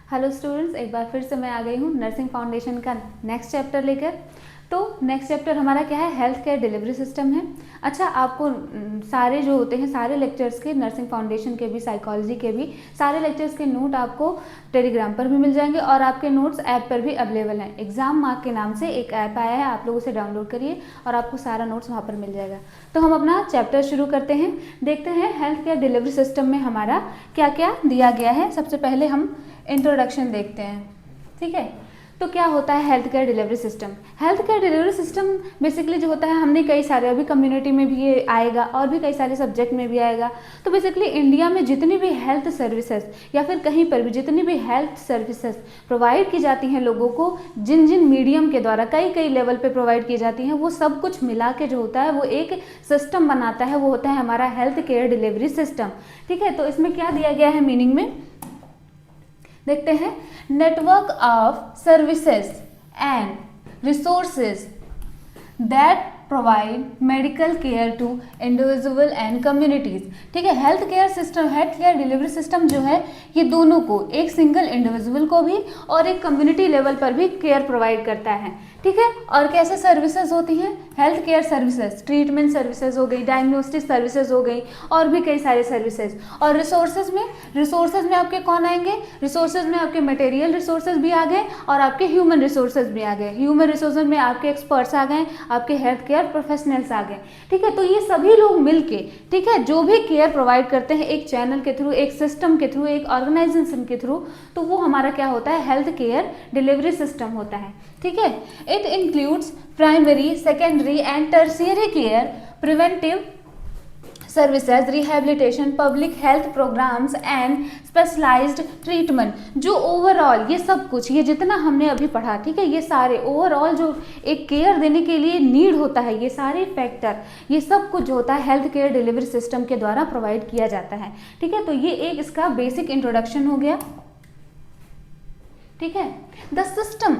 Hello students, एक बार फिर से मैं आ गई हूँ नर्सिंग फाउंडेशन का नेक्स्ट चैप्टर लेकर। तो नेक्स्ट चैप्टर हमारा क्या है? हेल्थ केयर डिलीवरी सिस्टम है। अच्छा, आपको सारे जो होते हैं सारे लेक्चर्स के, नर्सिंग फाउंडेशन के भी, साइकोलॉजी के भी सारे लेक्चर्स के नोट आपको टेलीग्राम पर भी मिल जाएंगे और आपके नोट्स ऐप पर भी अवेलेबल हैं। एग्जाम मार्क के नाम से एक ऐप आया है, आप लोग उसे डाउनलोड करिए और आपको सारा नोट्स वहाँ पर मिल जाएगा। तो हम अपना चैप्टर शुरू करते हैं, देखते हैं हेल्थ केयर डिलीवरी सिस्टम में हमारा क्या क्या दिया गया है। सबसे पहले हम इंट्रोडक्शन देखते हैं, ठीक है। तो क्या होता है health care delivery system? Health care delivery system basically जो होता है, हमने कई सारे, अभी कम्युनिटी में भी ये आएगा और भी कई सारे सब्जेक्ट में भी आएगा। तो बेसिकली इंडिया में जितनी भी हेल्थ सर्विसेज या फिर कहीं पर भी जितनी भी हेल्थ सर्विसेज प्रोवाइड की जाती हैं लोगों को, जिन जिन मीडियम के द्वारा कई कई लेवल पे प्रोवाइड की जाती हैं, वो सब कुछ मिला के जो होता है वो एक सिस्टम बनाता है, वो होता है हमारा हेल्थ केयर डिलीवरी सिस्टम, ठीक है। तो इसमें क्या दिया गया है मीनिंग में, देखते हैं। Network of services and resources that provide medical care to individual and communities, ठीक है। Health care system, health care delivery system जो है ये दोनों को, एक सिंगल इंडिविजुअल को भी और एक कम्युनिटी लेवल पर भी केयर प्रोवाइड करता है, ठीक है। और कैसे सर्विसेज होती हैं? Health care services, treatment services हो गई, डायग्नोस्टिक सर्विसेज हो गई और भी कई सारे सर्विसेज। और रिसोर्सेज में आपके कौन आएंगे? रिसोर्सेज में आपके मटेरियल रिसोर्सेज भी आ गए और आपके ह्यूमन रिसोर्सेज भी आ गए। ह्यूमन रिसोर्सेज में आपके एक्सपर्ट्स आ गए, आपके हेल्थ केयर प्रोफेशनल्स आ गए, ठीक है। तो ये सभी लोग मिलके, ठीक है, जो भी केयर प्रोवाइड करते हैं एक चैनल के थ्रू, एक सिस्टम के थ्रू, एक ऑर्गेनाइजेशन के थ्रू, तो वो हमारा क्या होता है? हेल्थ केयर डिलीवरी सिस्टम होता है, ठीक है। It includes primary, secondary and tertiary care, preventive services, rehabilitation, public health programs and specialized treatment. जो ओवरऑल ये सब कुछ, ये जितना हमने अभी पढ़ा, ठीक है, ये सारे ओवरऑल जो एक केयर देने के लिए नीड होता है, ये सारे फैक्टर, ये सब कुछ जो होता है हेल्थ केयर डिलीवरी सिस्टम के द्वारा प्रोवाइड किया जाता है, ठीक है। तो ये एक इसका बेसिक इंट्रोडक्शन हो गया, ठीक है। The system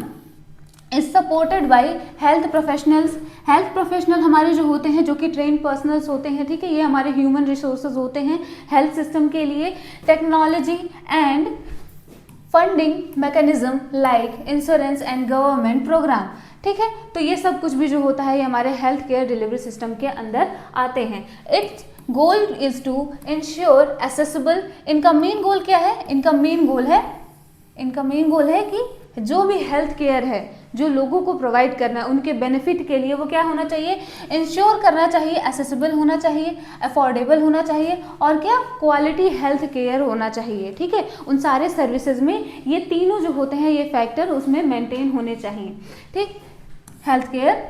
is supported by health professionals. Health professional हमारे जो होते हैं, जो कि ट्रेन पर्सनल्स होते हैं, ठीक है, ये हमारे ह्यूमन रिसोर्सेज होते हैं हेल्थ सिस्टम के लिए। Technology and funding mechanism like insurance and government program, ठीक है। तो ये सब कुछ भी जो होता है ये हमारे हेल्थ केयर डिलीवरी सिस्टम के अंदर आते हैं। Its goal is to ensure accessible. इनका मेन गोल क्या है? इनका मेन गोल है कि जो भी हेल्थ केयर है जो लोगों को प्रोवाइड करना है, उनके बेनिफिट के लिए वो क्या होना चाहिए? इंश्योर करना चाहिए, एसेसिबल होना चाहिए, अफोर्डेबल होना चाहिए और क्या? क्वालिटी हेल्थ केयर होना चाहिए, ठीक है। उन सारे सर्विसेज में ये तीनों जो होते हैं, ये फैक्टर उसमें मेंटेन होने चाहिए, ठीक। हेल्थ केयर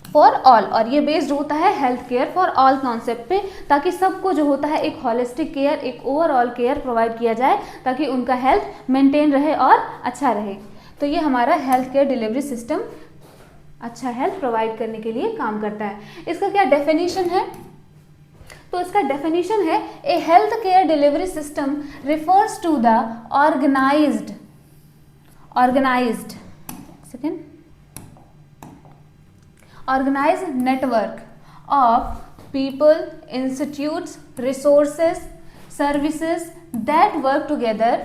फॉर ऑल, और ये बेस्ड होता है health care for all concept पे, ताकि सबको जो होता है एक होलिस्टिक केयर, एक ओवरऑल केयर प्रोवाइड किया जाए ताकि उनका हेल्थ मेंटेन रहे और अच्छा रहे। तो ये हमारा हेल्थ केयर डिलीवरी सिस्टम अच्छा हेल्थ प्रोवाइड करने के लिए काम करता है। इसका क्या डेफिनेशन है? तो इसका डेफिनेशन है, a health care delivery system refers to the organised network of people, institutes, resources, services that work together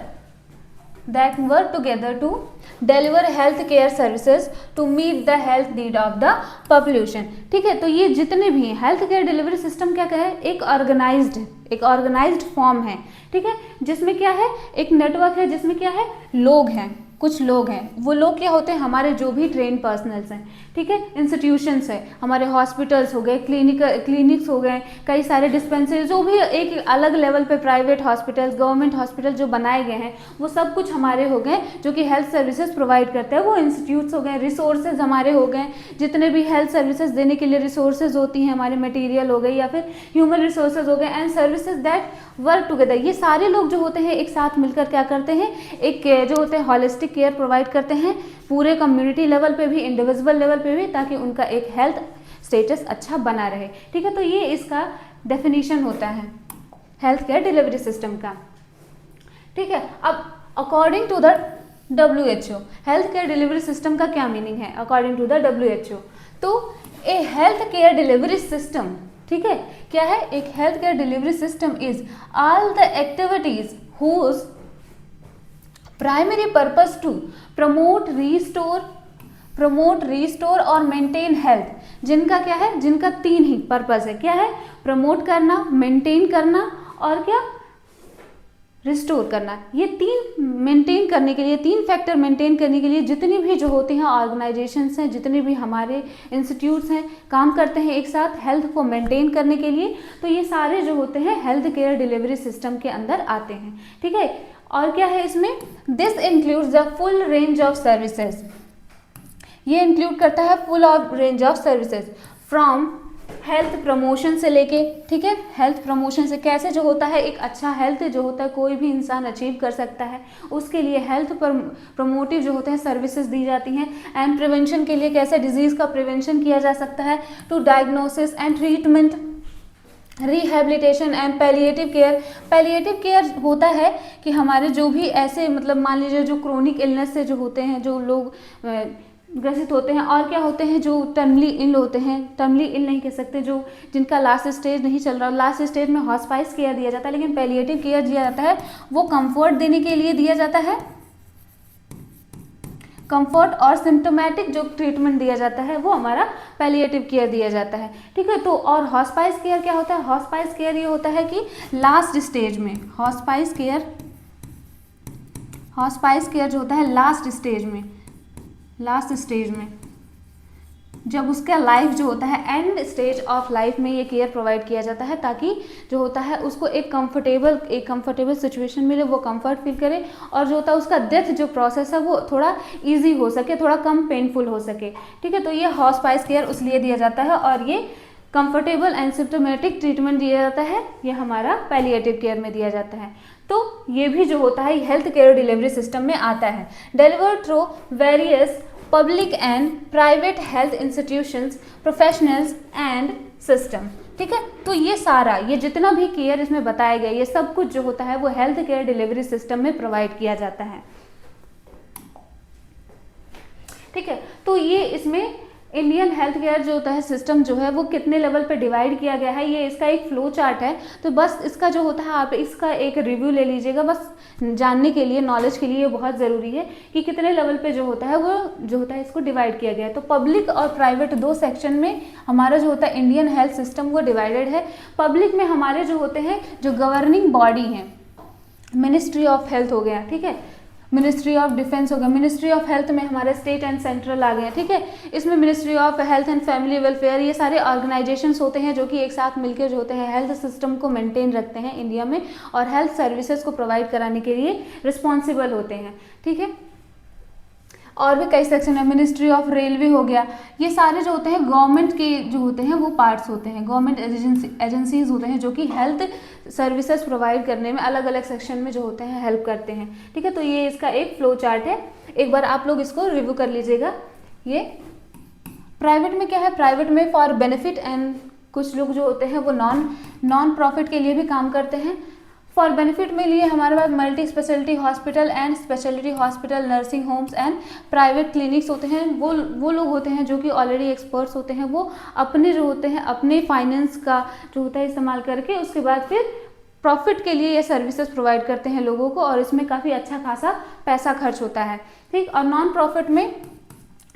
to deliver health care services to meet the health need of the population, ठीक है। तो ये जितने भी हैं health care delivery system क्या है? एक ऑर्गेनाइज्ड फॉर्म है, ठीक है, जिसमें क्या है? एक नेटवर्क है, जिसमें क्या है? लोग हैं, कुछ लोग हैं। वो लोग क्या होते हैं? हमारे जो भी ट्रेन पर्सनल्स हैं, ठीक है, इंस्टीट्यूशंस है, हमारे हॉस्पिटल्स हो गए, क्लिनिक्स हो गए, कई सारे डिस्पेंसरी, जो भी एक अलग लेवल पे प्राइवेट हॉस्पिटल्स, गवर्नमेंट हॉस्पिटल जो बनाए गए हैं, वो सब कुछ हमारे हो गए जो कि हेल्थ सर्विसेज प्रोवाइड करते हैं, वो इंस्टीट्यूट्स हो गए। रिसोर्सेज हमारे हो गए, जितने भी हेल्थ सर्विसेज देने के लिए रिसोर्सेज होती हैं, हमारे मटीरियल हो गई या फिर ह्यूमन रिसोर्सेज हो गए, and services that work together. ये सारे लोग जो होते हैं एक साथ मिलकर क्या करते हैं? एक जो होते हैं हॉलिस्टिक केयर प्रोवाइड करते हैं पूरे कम्युनिटी लेवल पे भी, इंडिविजुअल लेवल पे भी, ताकि उनका एक हेल्थ स्टेटस अच्छा बना रहे, ठीक है। तो ये इसका डेफिनेशन होता है हेल्थ केयर डिलीवरी सिस्टम का, ठीक है। अब according to the WHO health care delivery system का क्या मीनिंग है? अकॉर्डिंग टू द WHO, तो a health care delivery system, ठीक है, क्या है? एक health care delivery system is all the activities whose primary purpose to promote restore और मेंटेन हेल्थ, जिनका क्या है, जिनका 3 ही पर्पस है, क्या है, प्रमोट करना, मेंटेन करना और क्या, रिस्टोर करना। ये 3 मेंटेन करने के लिए, 3 फैक्टर मेंटेन करने के लिए जितनी भी जो होती हैं ऑर्गेनाइजेशंस हैं, जितने भी हमारे इंस्टीट्यूट्स हैं, काम करते हैं एक साथ हेल्थ को मेंटेन करने के लिए, तो ये सारे जो होते हैं हेल्थ केयर डिलीवरी सिस्टम के अंदर आते हैं। ठीक है, और क्या है इसमें, this includes the full range of services, ये इंक्लूड करता है full of range of services from health promotion से लेके, ठीक है, हेल्थ प्रमोशन से कैसे जो होता है एक अच्छा हेल्थ जो होता है कोई भी इंसान अचीव कर सकता है, उसके लिए हेल्थ प्रमोटिव जो होते हैं सर्विसेज दी जाती हैं। एंड प्रिवेंशन के लिए कैसे डिजीज़ का प्रिवेंशन किया जा सकता है, to diagnosis and treatment, rehabilitation and palliative care. Palliative care होता है कि हमारे जो भी ऐसे मतलब मान लीजिए जो क्रोनिक इलनेस से जो होते हैं, जो लोग ग्रसित होते हैं, और क्या होते हैं जो टर्मली इल होते हैं, टर्मली इल नहीं कह सकते, जो जिनका लास्ट स्टेज नहीं चल रहा, लास्ट स्टेज में हॉस्पाइस केयर दिया जाता है, लेकिन पैलिएटिव केयर दिया जाता है वो कंफर्ट देने के लिए दिया जाता है, कंफर्ट और सिम्टोमेटिक जो ट्रीटमेंट दिया जाता है वो हमारा पैलिएटिव केयर दिया जाता है। ठीक है, तो और हॉस्पाइस केयर क्या होता है, हॉस्पाइस केयर ये होता है कि लास्ट स्टेज में, हॉस्पाइस केयर जो होता है लास्ट स्टेज में जब उसका लाइफ जो होता है एंड स्टेज ऑफ लाइफ में ये केयर प्रोवाइड किया जाता है, ताकि जो होता है उसको एक कंफर्टेबल सिचुएशन मिले, वो कंफर्ट फील करे, और जो होता है उसका डेथ जो प्रोसेस है वो थोड़ा इजी हो सके, थोड़ा कम पेनफुल हो सके। ठीक है, तो ये हॉस्पाइस केयर उसलिए दिया जाता है, और ये कंफर्टेबल एंड सिम्टोमेटिक ट्रीटमेंट दिया जाता है, ये हमारा पैलिएटिव केयर में दिया जाता है। तो ये भी जो होता है हेल्थ केयर डिलीवरी सिस्टम में आता है। Delivered through various public and private health institutions, professionals and system. ठीक है, तो ये सारा, ये जितना भी केयर इसमें बताया गया, ये सब कुछ जो होता है वो हेल्थ केयर डिलीवरी सिस्टम में प्रोवाइड किया जाता है। ठीक है, तो ये इसमें इंडियन हेल्थ केयर जो होता है सिस्टम जो है वो कितने लेवल पे डिवाइड किया गया है, ये इसका एक फ्लो चार्ट है। तो बस इसका जो होता है आप इसका एक रिव्यू ले लीजिएगा, बस जानने के लिए, नॉलेज के लिए ये बहुत ज़रूरी है कि कितने लेवल पे जो होता है वो जो होता है इसको डिवाइड किया गया है। तो पब्लिक और प्राइवेट 2 सेक्शन में हमारा जो होता है इंडियन हेल्थ सिस्टम वो डिवाइडेड है। पब्लिक में हमारे जो होते हैं जो गवर्निंग बॉडी हैं, मिनिस्ट्री ऑफ हेल्थ हो गया, ठीक है, मिनिस्ट्री ऑफ डिफेंस हो गया, मिनिस्ट्री ऑफ हेल्थ में हमारे स्टेट एंड सेंट्रल आ गए। ठीक है, इसमें ministry of health and family welfare, ये सारे ऑर्गेनाइजेशंस होते हैं जो कि एक साथ मिलकर जो होते हैं हेल्थ सिस्टम को मेंटेन रखते हैं इंडिया में, और हेल्थ सर्विसेज को प्रोवाइड कराने के लिए रिस्पॉन्सिबल होते हैं। ठीक है, और भी कई सेक्शन है, मिनिस्ट्री ऑफ रेलवे हो गया, ये सारे जो होते हैं गवर्नमेंट के जो होते हैं वो पार्ट्स होते हैं, गवर्नमेंट एजेंसीज होते हैं जो कि हेल्थ सर्विसेज प्रोवाइड करने में अलग अलग सेक्शन में जो होते हैं हेल्प करते हैं। ठीक है, तो ये इसका एक फ्लो चार्ट है, एक बार आप लोग इसको रिव्यू कर लीजिएगा। ये प्राइवेट में क्या है, प्राइवेट में फॉर बेनिफिट एंड कुछ लोग जो होते हैं वो नॉन प्रॉफिट के लिए भी काम करते हैं। फॉर बेनिफिट में लिए हमारे पास multi speciality hospital and speciality hospital, nursing homes and private clinics होते हैं। वो लोग होते हैं जो कि ऑलरेडी एक्सपर्ट्स होते हैं, वो अपने जो होते हैं अपने फाइनेंस का जो होता है इस्तेमाल करके उसके बाद फिर प्रॉफिट के लिए ये सर्विसेज प्रोवाइड करते हैं लोगों को, और इसमें काफ़ी अच्छा खासा पैसा खर्च होता है। ठीक, और नॉन प्रॉफिट में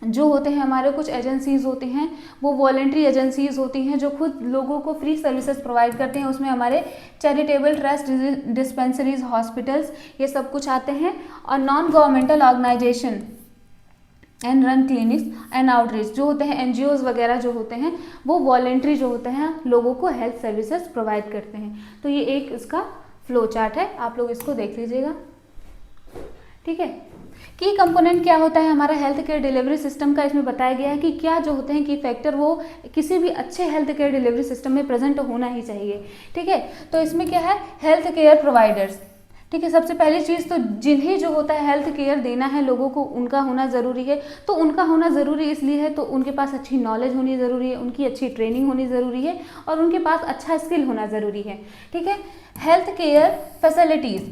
जो होते हैं हमारे कुछ एजेंसीज होती हैं, वो वॉलेंट्री एजेंसीज होती हैं जो खुद लोगों को फ्री सर्विसेज प्रोवाइड करते हैं। उसमें हमारे चैरिटेबल ट्रस्ट, डिस्पेंसरीज, हॉस्पिटल्स, ये सब कुछ आते हैं। और non governmental organization and run clinics and outreach, जो होते हैं एनजीओज वगैरह जो होते हैं वो वॉलेंट्री जो होते हैं लोगों को हेल्थ सर्विसेज प्रोवाइड करते हैं। तो ये एक इसका फ्लो चार्ट है, आप लोग इसको देख लीजिएगा। ठीक है, की कंपोनेंट क्या होता है हमारा हेल्थ केयर डिलीवरी सिस्टम का, इसमें बताया गया है कि क्या जो होते हैं की फैक्टर वो किसी भी अच्छे हेल्थ केयर डिलीवरी सिस्टम में प्रेजेंट होना ही चाहिए। ठीक है, तो इसमें क्या है, हेल्थ केयर प्रोवाइडर्स। ठीक है, सबसे पहली चीज़ तो जिन्हें जो होता है हेल्थ केयर देना है लोगों को, उनका होना ज़रूरी है। तो उनका होना ज़रूरी इसलिए है तो उनके पास अच्छी नॉलेज होनी ज़रूरी है, उनकी अच्छी ट्रेनिंग होनी ज़रूरी है, और उनके पास अच्छा स्किल होना ज़रूरी है। ठीक है, health care facilities,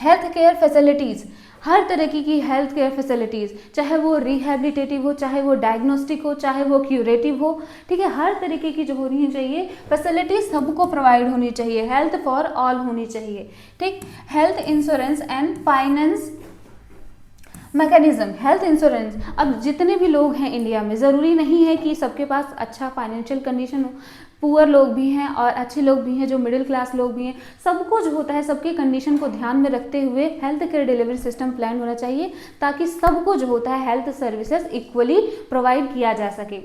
health care facilities, हर तरीके की हेल्थ केयर फैसिलिटीज़, चाहे वो रिहैबिलिटेटिव हो, चाहे वो डायग्नोस्टिक हो, चाहे वो क्यूरेटिव हो, ठीक है, हर तरीके की जो होनी चाहिए फैसिलिटीज़ सबको प्रोवाइड होनी चाहिए, हेल्थ फॉर ऑल होनी चाहिए, ठीक। Health insurance and finance mechanism, health insurance, अब जितने भी लोग हैं इंडिया में, ज़रूरी नहीं है कि सबके पास अच्छा फाइनेंशियल कंडीशन हो, पुअर लोग भी हैं और अच्छे लोग भी हैं, जो मिडिल क्लास लोग भी हैं, सबको जो होता है सबकी कंडीशन को ध्यान में रखते हुए health care delivery system plan होना चाहिए, ताकि सबको जो होता है हेल्थ सर्विसेज इक्वली प्रोवाइड किया जा सके।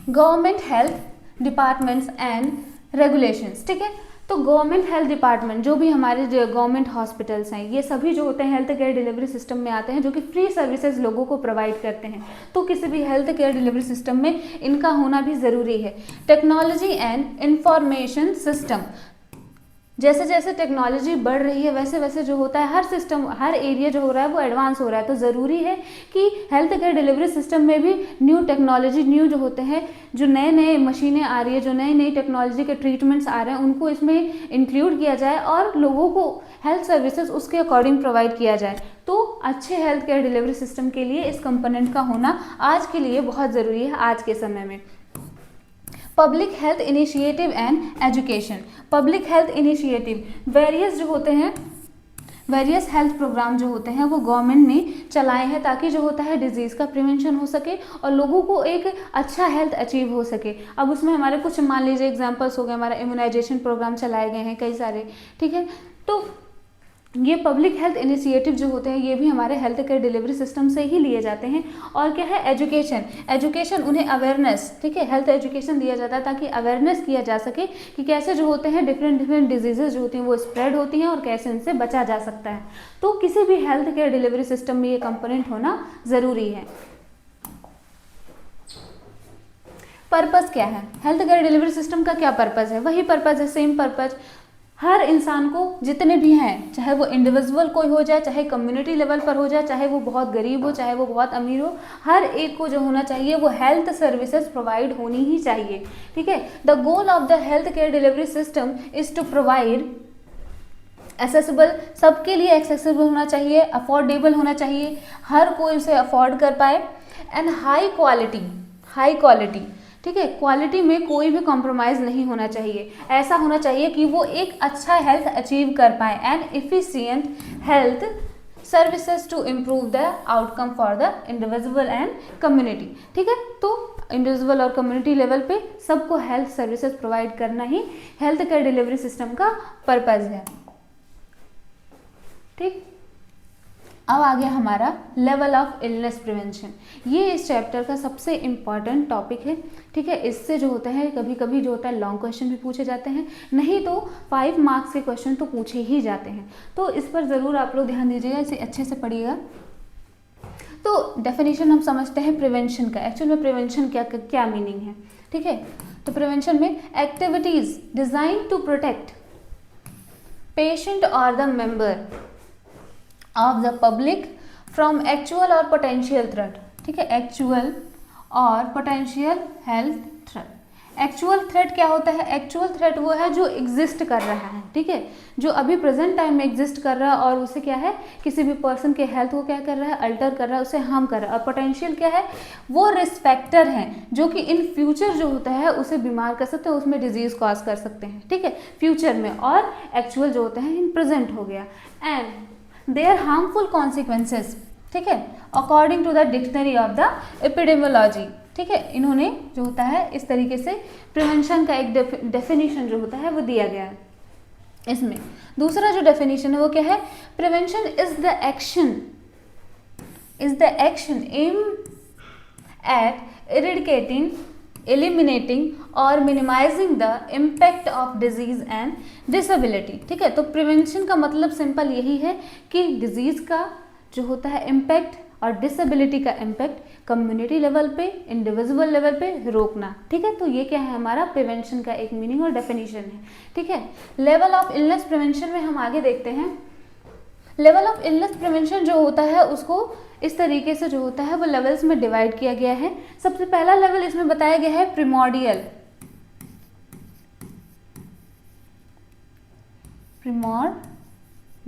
Government health departments and regulations, ठीक है, तो गवर्नमेंट हेल्थ डिपार्टमेंट, जो भी हमारे जो गवर्नमेंट हॉस्पिटल्स हैं, ये सभी जो होते हैं हेल्थ केयर डिलीवरी सिस्टम में आते हैं, जो कि फ्री सर्विसेज लोगों को प्रोवाइड करते हैं, तो किसी भी हेल्थ केयर डिलीवरी सिस्टम में इनका होना भी ज़रूरी है। टेक्नोलॉजी एंड इंफॉर्मेशन सिस्टम, जैसे जैसे टेक्नोलॉजी बढ़ रही है वैसे वैसे जो होता है हर सिस्टम, हर एरिया जो हो रहा है वो एडवांस हो रहा है, तो ज़रूरी है कि हेल्थ केयर डिलीवरी सिस्टम में भी न्यू टेक्नोलॉजी, न्यू जो होते हैं, जो नए नए मशीनें आ रही है, जो नई नई टेक्नोलॉजी के ट्रीटमेंट्स आ रहे हैं, उनको इसमें इंक्लूड किया जाए और लोगों को हेल्थ सर्विसेज उसके अकॉर्डिंग प्रोवाइड किया जाए। तो अच्छे हेल्थ केयर डिलीवरी सिस्टम के लिए इस कंपोनेंट का होना आज के लिए बहुत ज़रूरी है आज के समय में। Public health initiative and education, public health initiative, various जो होते हैं, वेरियस हेल्थ प्रोग्राम जो होते हैं वो गवर्नमेंट ने चलाए हैं, ताकि जो होता है डिजीज़ का प्रिवेंशन हो सके और लोगों को एक अच्छा हेल्थ अचीव हो सके। अब उसमें हमारे कुछ मान लीजिए एग्जांपल्स हो गए, हमारा इम्यूनाइजेशन प्रोग्राम चलाए गए हैं कई सारे, ठीक है, तो ये पब्लिक हेल्थ इनिशिएटिव जो होते हैं ये भी हमारे हेल्थ केयर डिलीवरी सिस्टम से ही लिए जाते हैं। और क्या है, एजुकेशन, एजुकेशन उन्हें अवेयरनेस, ठीक है, हेल्थ एजुकेशन दिया जाता है ताकि अवेयरनेस किया जा सके कि कैसे जो होते हैं डिफरेंट डिफरेंट डिजीजेज जो होती हैं वो स्प्रेड होती हैं और कैसे इनसे बचा जा सकता है। तो किसी भी हेल्थ केयर डिलीवरी सिस्टम में ये कंपोनेंट होना ज़रूरी है। पर्पज़ क्या है, हेल्थ केयर डिलीवरी सिस्टम का क्या पर्पज़ है, वही पर्पज़ है, सेम पर्पज़। हर इंसान को जितने भी हैं, चाहे वो इंडिविजुअल कोई हो जाए, चाहे कम्युनिटी लेवल पर हो जाए, चाहे वो बहुत गरीब हो, चाहे वो बहुत अमीर हो, हर एक को जो होना चाहिए वो हेल्थ सर्विसेज प्रोवाइड होनी ही चाहिए, ठीक है। The goal of the health care delivery system is to provide accessible, सबके लिए एक्सेसिबल होना चाहिए, अफोर्डेबल होना चाहिए, हर कोई उसे अफोर्ड कर पाए, and high quality, high quality, ठीक है, क्वालिटी में कोई भी कॉम्प्रोमाइज़ नहीं होना चाहिए, ऐसा होना चाहिए कि वो एक अच्छा हेल्थ अचीव कर पाए, and efficient health services to improve the outcome for the individual and community, ठीक है। तो इंडिविजुअल और कम्युनिटी लेवल पे सबको हेल्थ सर्विसेज प्रोवाइड करना ही हेल्थ केयर डिलीवरी सिस्टम का पर्पज़ है, ठीक। अब आ गया हमारा लेवल ऑफ इलनेस प्रिवेंशन, ये इस चैप्टर का सबसे इम्पॉर्टेंट टॉपिक है, ठीक है। इससे जो होता है कभी कभी जो होता है लॉन्ग क्वेश्चन भी पूछे जाते हैं, नहीं तो 5 मार्क्स के क्वेश्चन तो पूछे ही जाते हैं, तो इस पर ज़रूर आप लोग ध्यान दीजिएगा, इसे अच्छे से पढ़िएगा। तो डेफिनेशन हम समझते हैं प्रिवेंशन का, एक्चुअल में प्रिवेंशन क्या मीनिंग है, ठीक है। तो प्रिवेंशन में activities designed to protect patient और the member of the public from actual और पोटेंशियल थ्रेट, ठीक है, एक्चुअल और potential health threat. Actual threat क्या होता है, एक्चुअल थ्रेट वो है जो एग्जिस्ट कर रहा है, ठीक है, जो अभी प्रेजेंट टाइम में एग्जिस्ट कर रहा है और उसे क्या है, किसी भी पर्सन के हेल्थ को क्या कर रहा है, अल्टर कर रहा है, उसे हार्म कर रहा है। और पोटेंशियल क्या है, वो रिस्क फैक्टर हैं जो कि इन फ्यूचर जो होता है उसे बीमार कर सकते हैं, उसमें डिजीज कॉज कर सकते हैं, ठीक है, फ्यूचर में। और एक्चुअल जो होता है इन प्रेजेंट हो गया, एंड देयर हार्मफुल कॉन्सिक्वेंसेस, ठीक है, according to the dictionary of the epidemiology, ठीक है। इन्होंने जो होता है इस तरीके से प्रिवेंशन का एक डेफिनेशन जो होता है वो दिया गया है इसमें। दूसरा जो डेफिनेशन है वो क्या है, prevention is the action aim at eradicating, eliminating और minimising the impact of disease and disability, ठीक है। तो प्रिवेंशन का मतलब सिंपल यही है कि डिजीज का जो होता है इम्पैक्ट और डिसेबिलिटी का इम्पैक्ट कम्युनिटी लेवल पे, इंडिविजुअल लेवल पे रोकना, ठीक है। तो ये क्या है, हमारा प्रिवेंशन का एक मीनिंग और डेफिनेशन है, ठीक है। लेवल ऑफ इलनेस प्रिवेंशन में हम आगे देखते हैं। लेवल ऑफ इलनेस प्रिवेंशन जो होता है उसको इस तरीके से जो होता है वो लेवल्स में डिवाइड किया गया है। सबसे पहला लेवल इसमें बताया गया है प्रिमोर्डियल,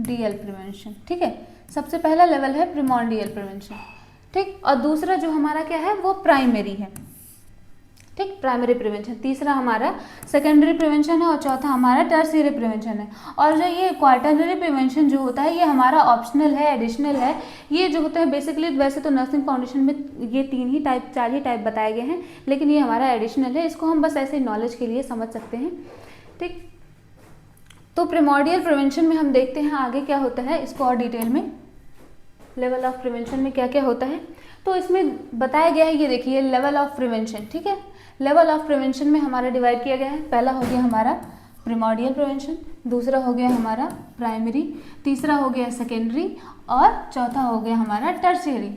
प्रिमॉर्डियल प्रिवेंशन, ठीक है। सबसे पहला लेवल है प्रिमॉर्डियल प्रिवेंशन, ठीक। और दूसरा जो हमारा क्या है वो प्राइमरी है, ठीक, प्राइमरी प्रिवेंशन। तीसरा हमारा सेकेंडरी प्रिवेंशन है और चौथा हमारा टर्शियरी प्रिवेंशन है। और जो ये क्वार्टरनरी प्रिवेंशन जो होता है ये हमारा ऑप्शनल है, एडिशनल है। ये जो होता है बेसिकली वैसे तो नर्सिंग फाउंडेशन में ये चार ही टाइप बताए गए हैं, लेकिन ये हमारा एडिशनल है। इसको हम बस ऐसे नॉलेज के लिए समझ सकते हैं, ठीक। तो प्रिमॉर्डियल प्रिवेंशन में हम देखते हैं आगे क्या होता है, इसको और डिटेल में लेवल ऑफ प्रिवेंशन में क्या क्या होता है। तो इसमें बताया गया है, ये देखिए लेवल ऑफ प्रिवेंशन, ठीक है। लेवल ऑफ प्रिवेंशन में हमारा डिवाइड किया गया है। पहला हो गया हमारा प्रिमॉर्डियल प्रिवेंशन, दूसरा हो गया हमारा प्राइमरी, तीसरा हो गया सेकेंडरी और चौथा हो गया हमारा टर्शियरी,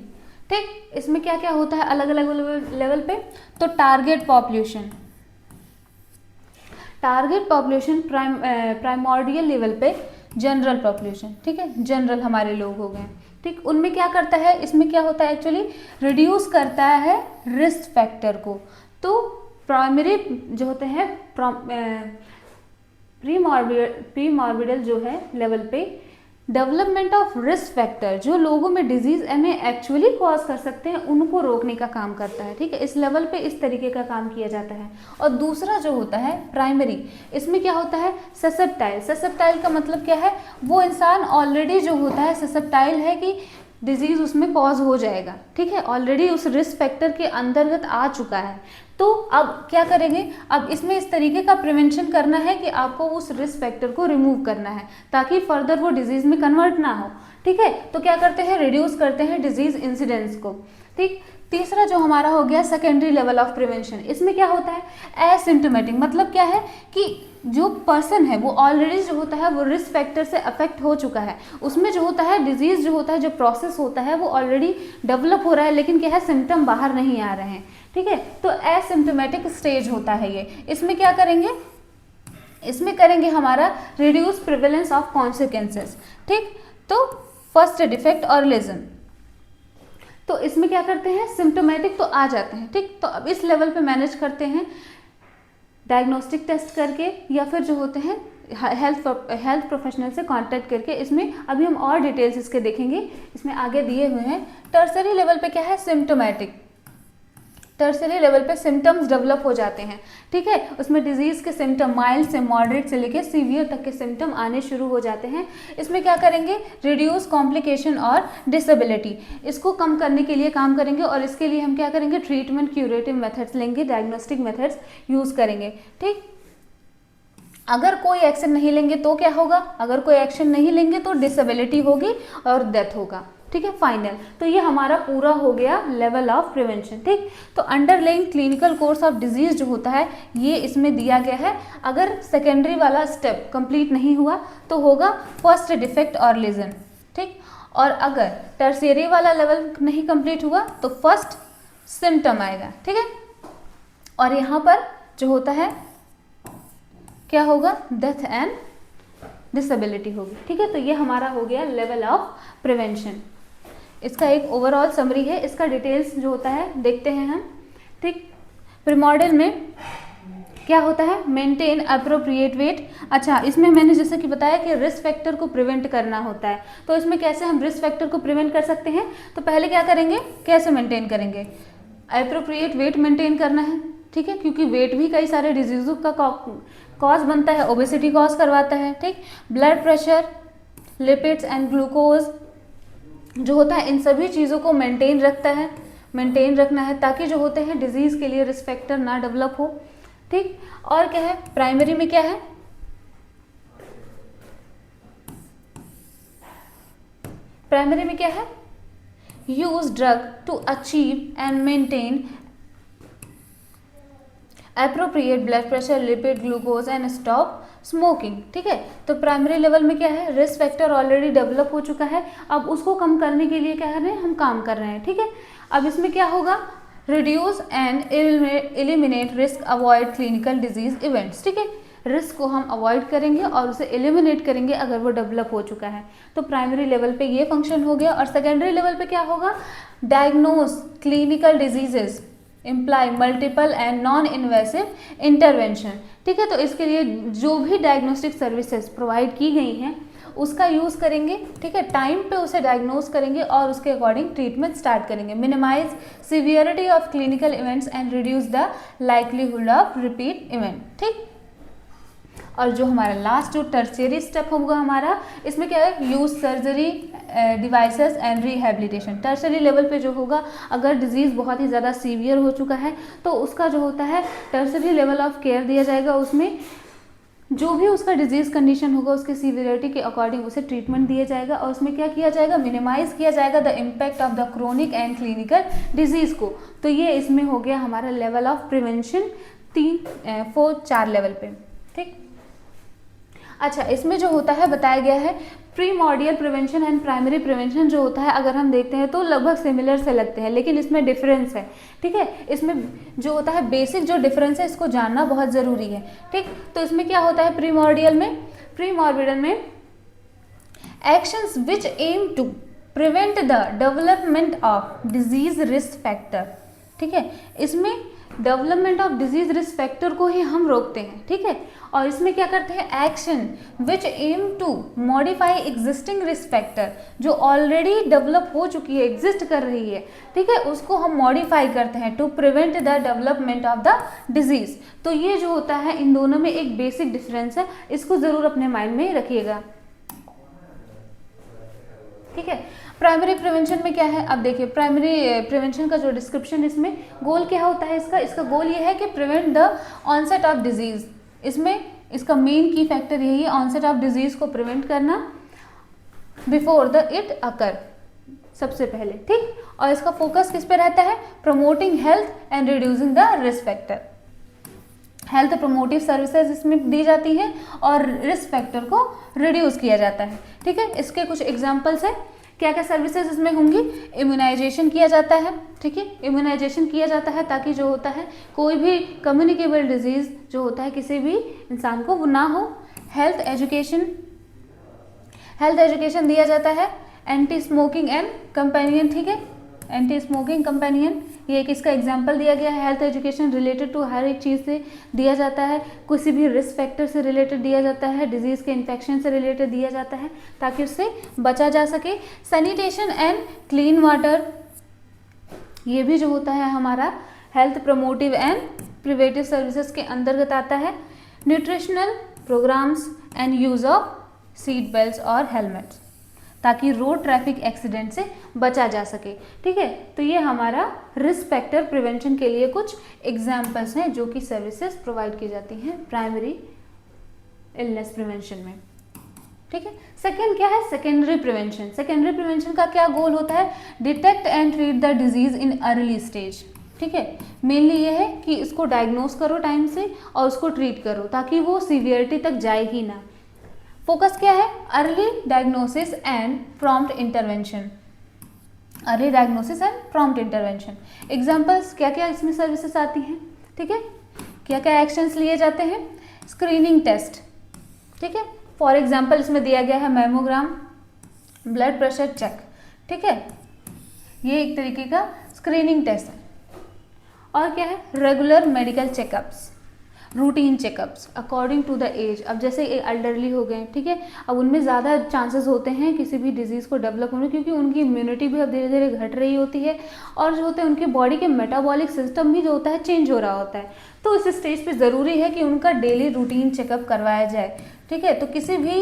ठीक। इसमें क्या क्या होता है अलग अलग लेवल पे। तो टारगेट पॉपुलेशन प्राइमॉर्डियल लेवल पे जनरल पॉपुलेशन, ठीक है, जनरल हमारे लोग हो गए, ठीक। उनमें क्या करता है, इसमें क्या होता है एक्चुअली रिड्यूस करता है रिस्क फैक्टर को। तो प्राइमरी जो होते हैं प्रीमॉर्बिडल जो है लेवल पे डेवलपमेंट ऑफ रिस्क फैक्टर जो लोगों में डिजीज में एक्चुअली कॉज कर सकते हैं उनको रोकने का काम करता है, ठीक है। इस लेवल पे इस तरीके का काम किया जाता है। और दूसरा जो होता है प्राइमरी, इसमें क्या होता है ससेप्टाइल का मतलब क्या है, वो इंसान ऑलरेडी जो होता है ससेप्टाइल है कि डिजीज उसमें कॉज हो जाएगा, ठीक है, ऑलरेडी उस रिस्क फैक्टर के अंतर्गत आ चुका है। तो अब क्या करेंगे, अब इसमें इस तरीके का प्रिवेंशन करना है कि आपको उस रिस्क फैक्टर को रिमूव करना है ताकि फर्दर वो डिजीज में कन्वर्ट ना हो, ठीक है। तो क्या करते हैं, रिड्यूस करते हैं डिजीज इंसिडेंस को, ठीक। तीसरा जो हमारा हो गया सेकेंडरी लेवल ऑफ प्रिवेंशन, इसमें क्या होता है एसिम्टोमेटिक, मतलब क्या है कि जो पर्सन है वो ऑलरेडी जो होता है वो रिस्क फैक्टर से अफेक्ट हो चुका है, उसमें जो होता है डिजीज जो होता है जो प्रोसेस होता है वो ऑलरेडी डेवलप हो रहा है, लेकिन क्या है सिम्टम बाहर नहीं आ रहे हैं, ठीक है। तो एसिम्टोमेटिक स्टेज होता है ये। इसमें क्या करेंगे, इसमें करेंगे हमारा रिड्यूस प्रिवेलेंस ऑफ कॉन्सिक्वेंसेस, ठीक। तो फर्स्ट डिफेक्ट और लेजन, तो इसमें क्या करते हैं सिम्टोमेटिक तो आ जाते हैं, ठीक। तो अब इस लेवल पे मैनेज करते हैं डायग्नोस्टिक टेस्ट करके या फिर जो होते हैं हेल्थ प्रोफेशनल से कांटेक्ट करके। इसमें अभी हम और डिटेल्स इसके देखेंगे, इसमें आगे दिए हुए हैं। टर्सरी लेवल पे क्या है सिम्टोमेटिक, टर्सरी लेवल पे सिम्टम्स डेवलप हो जाते हैं, ठीक है। उसमें डिजीज के सिम्टम माइल्ड से मॉडरेट से लेकर सीवियर तक के सिम्टम आने शुरू हो जाते हैं। इसमें क्या करेंगे रिड्यूस कॉम्प्लिकेशन और डिसेबिलिटी, इसको कम करने के लिए काम करेंगे। और इसके लिए हम क्या करेंगे ट्रीटमेंट क्यूरेटिव मेथड्स लेंगे, डायग्नोस्टिक मेथड्स यूज करेंगे, ठीक। अगर कोई एक्शन नहीं लेंगे तो क्या होगा, अगर कोई एक्शन नहीं लेंगे तो डिसेबिलिटी होगी और डेथ होगा, ठीक है, फाइनल। तो ये हमारा पूरा हो गया लेवल ऑफ प्रिवेंशन, ठीक। तो underlying clinical course of disease जो होता है ये इसमें दिया गया है। अगर सेकेंडरी वाला स्टेप कंप्लीट नहीं हुआ तो होगा फर्स्ट डिफेक्ट और लेजन, ठीक। और अगर टर्शियरी वाला लेवल नहीं कंप्लीट हुआ तो फर्स्ट सिम्टम आएगा, ठीक है। और यहाँ पर जो होता है क्या होगा डेथ एंड डिसेबिलिटी होगी, ठीक है। तो ये हमारा हो गया लेवल ऑफ प्रिवेंशन। इसका एक ओवरऑल समरी है, इसका डिटेल्स जो होता है देखते हैं हम, ठीक। प्रिमॉर्डियल में क्या होता है मेंटेन अप्रोप्रिएट वेट। अच्छा, इसमें मैंने जैसे कि बताया कि रिस्क फैक्टर को प्रिवेंट करना होता है, तो इसमें कैसे हम रिस्क फैक्टर को प्रिवेंट कर सकते हैं। तो पहले क्या करेंगे, कैसे मेंटेन करेंगे, अप्रोप्रिएट वेट मेंटेन करना है, ठीक है, क्योंकि वेट भी कई सारे डिजीजों का कॉज बनता है, ओबेसिटी कॉज करवाता है, ठीक। Blood pressure, lipids and glucose जो होता है इन सभी चीज़ों को मेंटेन रखना है ताकि जो होते हैं डिजीज़ के लिए रिस्क फैक्टर ना डेवलप हो, ठीक। और क्या है प्राइमरी में क्या है, प्राइमरी में क्या है use drug to achieve and maintain appropriate blood pressure, lipid, glucose and stop smoking, ठीक है। तो प्राइमरी लेवल में क्या है रिस्क फैक्टर ऑलरेडी डेवलप हो चुका है, अब उसको कम करने के लिए क्या कर रहे हैं हम काम कर रहे हैं, ठीक है। अब इसमें क्या होगा reduce and eliminate risk, avoid clinical disease events, ठीक है। रिस्क को हम अवॉइड करेंगे और उसे एलिमिनेट करेंगे अगर वो डेवलप हो चुका है। तो प्राइमरी लेवल पे ये फंक्शन हो गया। और सेकेंडरी लेवल पे क्या होगा diagnose clinical diseases, imply multiple and non invasive intervention, ठीक है। तो इसके लिए जो भी डायग्नोस्टिक सर्विसेज प्रोवाइड की गई हैं उसका यूज़ करेंगे, ठीक है, टाइम पे उसे डायग्नोज करेंगे और उसके अकॉर्डिंग ट्रीटमेंट स्टार्ट करेंगे। Minimize severity of clinical events and reduce the likelihood of repeat event, ठीक। और जो हमारा लास्ट जो टर्शियरी स्टेप होगा हमारा, इसमें क्या है, use surgery devices and rehabilitation. Tertiary level पे जो होगा, अगर डिजीज़ बहुत ही ज़्यादा सीवियर हो चुका है तो उसका जो होता है टर्शियरी लेवल ऑफ केयर दिया जाएगा, उसमें जो भी उसका डिजीज़ कंडीशन होगा उसके सीवियरिटी के अकॉर्डिंग उसे ट्रीटमेंट दिया जाएगा और उसमें क्या किया जाएगा, मिनिमाइज किया जाएगा the impact of the chronic and clinical disease को। तो ये इसमें हो गया हमारा लेवल ऑफ प्रिवेंशन 4 लेवल पे, ठीक। अच्छा, इसमें जो होता है बताया गया है प्रीमॉर्डियल प्रिवेंशन एंड प्राइमरी प्रिवेंशन जो होता है, अगर हम देखते हैं तो लगभग सिमिलर से लगते हैं, लेकिन इसमें डिफरेंस है, ठीक है। इसमें जो होता है बेसिक जो डिफरेंस है इसको जानना बहुत ज़रूरी है, ठीक। तो इसमें क्या होता है प्रीमॉर्डियल में actions which aim to prevent the development of disease risk factor, ठीक है। इसमें development of disease risk factor को ही हम रोकते हैं, ठीक है। और इसमें क्या करते हैं, action which aim to modify existing risk factor, जो ऑलरेडी डेवलप हो चुकी है, एग्जिस्ट कर रही है, ठीक है, उसको हम मॉडिफाई करते हैं to prevent the development of the disease. तो ये जो होता है इन दोनों में एक बेसिक डिफरेंस है, इसको जरूर अपने माइंड में रखिएगा, ठीक है। प्राइमरी प्रिवेंशन में क्या है, अब देखिए प्राइमरी प्रिवेंशन का जो डिस्क्रिप्शन, इसमें गोल क्या होता है, इसका गोल ये है कि prevent the onset of disease. इसमें इसका मेन की फैक्टर यही है, ऑनसेट ऑफ डिजीज को प्रिवेंट करना बिफोर द इट अकर, सबसे पहले, ठीक। और इसका फोकस किस पे रहता है, promoting health and reducing the risk factor. Health promotive services इसमें दी जाती हैं और रिस्क फैक्टर को रिड्यूस किया जाता है, ठीक है। इसके कुछ एग्जांपल्स है, क्या क्या सर्विसेज इसमें होंगी, इम्यूनाइजेशन किया जाता है, ठीक है, इम्यूनाइजेशन किया जाता है ताकि जो होता है कोई भी कम्युनिकेबल डिजीज जो होता है किसी भी इंसान को वो ना हो। हेल्थ एजुकेशन दिया जाता है, एंटी स्मोकिंग एंड कंपेनियन, ठीक है, एंटी स्मोकिंग कंपेनियन, ये एक इसका एग्जाम्पल दिया गया है। हेल्थ एजुकेशन रिलेटेड टू हर एक चीज़ से दिया जाता है, किसी भी रिस्क फैक्टर से रिलेटेड दिया जाता है, डिजीज़ के इन्फेक्शन से रिलेटेड दिया जाता है ताकि उससे बचा जा सके। सैनिटेशन एंड क्लीन वाटर, ये भी जो होता है हमारा health promotive and preventive services के अंतर्गत आता है। Nutritional programs and use of seat belt और हेलमेट्स, ताकि रोड ट्रैफिक एक्सीडेंट से बचा जा सके, ठीक है। तो ये हमारा रिस्क फैक्टर प्रिवेंशन के लिए कुछ एग्जाम्पल्स हैं जो कि सर्विसेज प्रोवाइड की जाती हैं प्राइमरी इलनेस प्रिवेंशन में, ठीक है। सेकेंड क्या है, सेकेंडरी प्रिवेंशन। सेकेंडरी प्रिवेंशन का क्या गोल होता है, detect and treat the disease in early stage, ठीक है। मेनली ये है कि इसको डायग्नोस करो टाइम से और उसको ट्रीट करो ताकि वो सीवियरिटी तक जाए ही ना। फोकस क्या है, early diagnosis and prompt intervention, early diagnosis and prompt intervention. Examples क्या क्या इसमें सर्विसेज आती हैं, ठीक है, क्या क्या एक्शंस लिए जाते हैं, स्क्रीनिंग टेस्ट, ठीक है। फॉर एग्जांपल इसमें दिया गया है मैमोग्राम, ब्लड प्रेशर चेक, ठीक है, ये एक तरीके का स्क्रीनिंग टेस्ट है। और क्या है, regular medical checkups, routine checkups according to the age. अब जैसे एल्डरली हो गए, ठीक है, अब उनमें ज़्यादा चांसेस होते हैं किसी भी डिजीज़ को डेवलप होने, क्योंकि उनकी इम्यूनिटी भी अब धीरे धीरे घट रही होती है और जो होते हैं उनके बॉडी के मेटाबॉलिक सिस्टम भी जो होता है चेंज हो रहा होता है। तो इस स्टेज पे ज़रूरी है कि उनका डेली रूटीन चेकअप करवाया जाए, ठीक है। तो किसी भी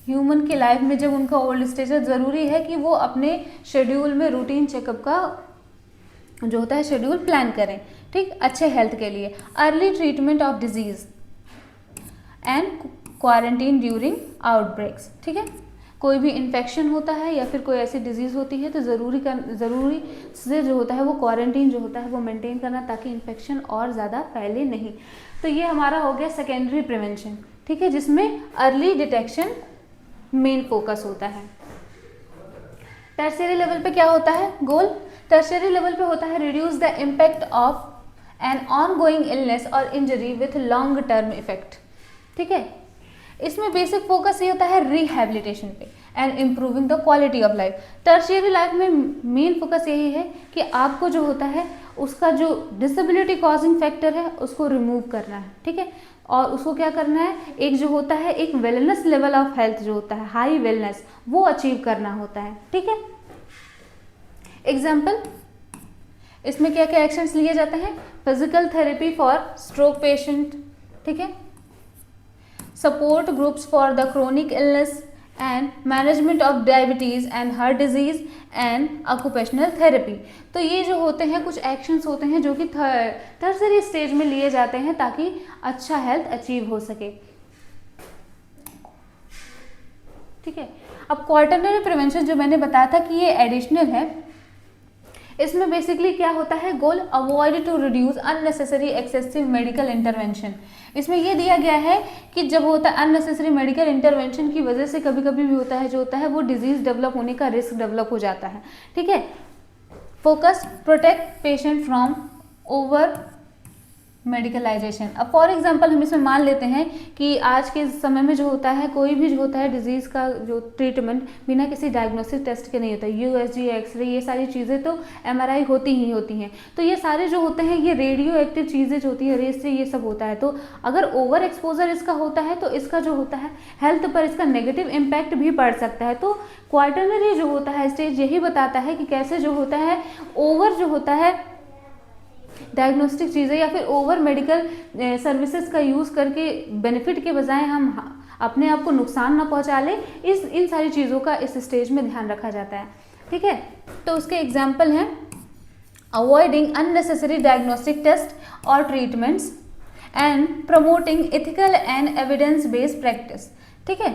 ह्यूमन की लाइफ में जब उनका ओल्ड स्टेज है, ज़रूरी है कि वो अपने शेड्यूल में रूटीन चेकअप का जो होता है शेड्यूल प्लान करें, ठीक, अच्छे हेल्थ के लिए। Early treatment of disease and quarantine during outbreaks, ठीक है, कोई भी इन्फेक्शन होता है या फिर कोई ऐसी डिजीज़ होती है तो ज़रूरी से जो होता है वो क्वारंटीन जो होता है वो मेंटेन करना ताकि इन्फेक्शन और ज़्यादा फैले नहीं। तो ये हमारा हो गया सेकेंडरी प्रिवेंशन, ठीक है, जिसमें अर्ली डिटेक्शन मेन फोकस होता है। टर्शियरी लेवल पे क्या होता है गोल, टर्शियरी लेवल पे होता है reduce the impact of an ongoing illness और injury with long term effect, ठीक है। इसमें बेसिक फोकस ये होता है रिहैबिलिटेशन पे and improving the quality of life. Tertiary life में मेन फोकस यही है कि आपको जो होता है उसका जो डिसेबिलिटी कॉजिंग फैक्टर है उसको रिमूव करना है, ठीक है। और उसको क्या करना है, एक जो होता है एक वेलनेस लेवल ऑफ हेल्थ जो होता है, हाई वेलनेस, वो अचीव करना होता है। ठीक है, एग्जाम्पल, इसमें क्या क्या एक्शंस लिए जाते हैं, physical therapy for stroke patient, ठीक है, support groups for the chronic illness and management of diabetes and heart disease and occupational therapy. तो ये जो होते हैं कुछ एक्शंस होते हैं जो कि टर्सरी स्टेज में लिए जाते हैं ताकि अच्छा हेल्थ अचीव हो सके। ठीक है, अब क्वार्टरनरी प्रिवेंशन जो मैंने बताया था कि ये एडिशनल है, इसमें बेसिकली क्या होता है, goal avoid to reduce unnecessary excessive medical intervention. इसमें ये दिया गया है कि जब होता है अननेसेसरी मेडिकल इंटरवेंशन की वजह से कभी कभी भी होता है जो होता है वो डिजीज डेवलप होने का रिस्क डेवलप हो जाता है। ठीक है, focus protect patient from over medicalisation. अब फॉर एग्जांपल हम इसमें मान लेते हैं कि आज के समय में जो होता है कोई भी जो होता है डिजीज़ का जो ट्रीटमेंट बिना किसी डायग्नोस्टिक टेस्ट के नहीं होता, यूएसजी, एक्सरे, ये सारी चीज़ें तो एमआरआई होती ही होती हैं। तो ये सारे जो होते हैं ये रेडियो एक्टिव चीज़ें जो होती है, रेस से ये सब होता है। तो अगर ओवर एक्सपोजर इसका होता है तो इसका जो होता है हेल्थ पर इसका नेगेटिव इम्पैक्ट भी पड़ सकता है। तो क्वार्टरनरी जो होता है स्टेज यही बताता है कि कैसे जो होता है ओवर जो होता है डायग्नोस्टिक चीज़ें या फिर ओवर मेडिकल सर्विसेज का यूज़ करके बेनिफिट के बजाय हम अपने आप को नुकसान ना पहुंचा ले, इन सारी चीज़ों का इस स्टेज में ध्यान रखा जाता है। ठीक है, तो उसके एग्जाम्पल हैं अवॉइडिंग अननेसेसरी डायग्नोस्टिक टेस्ट और treatments and promoting ethical and evidence based practice. ठीक है,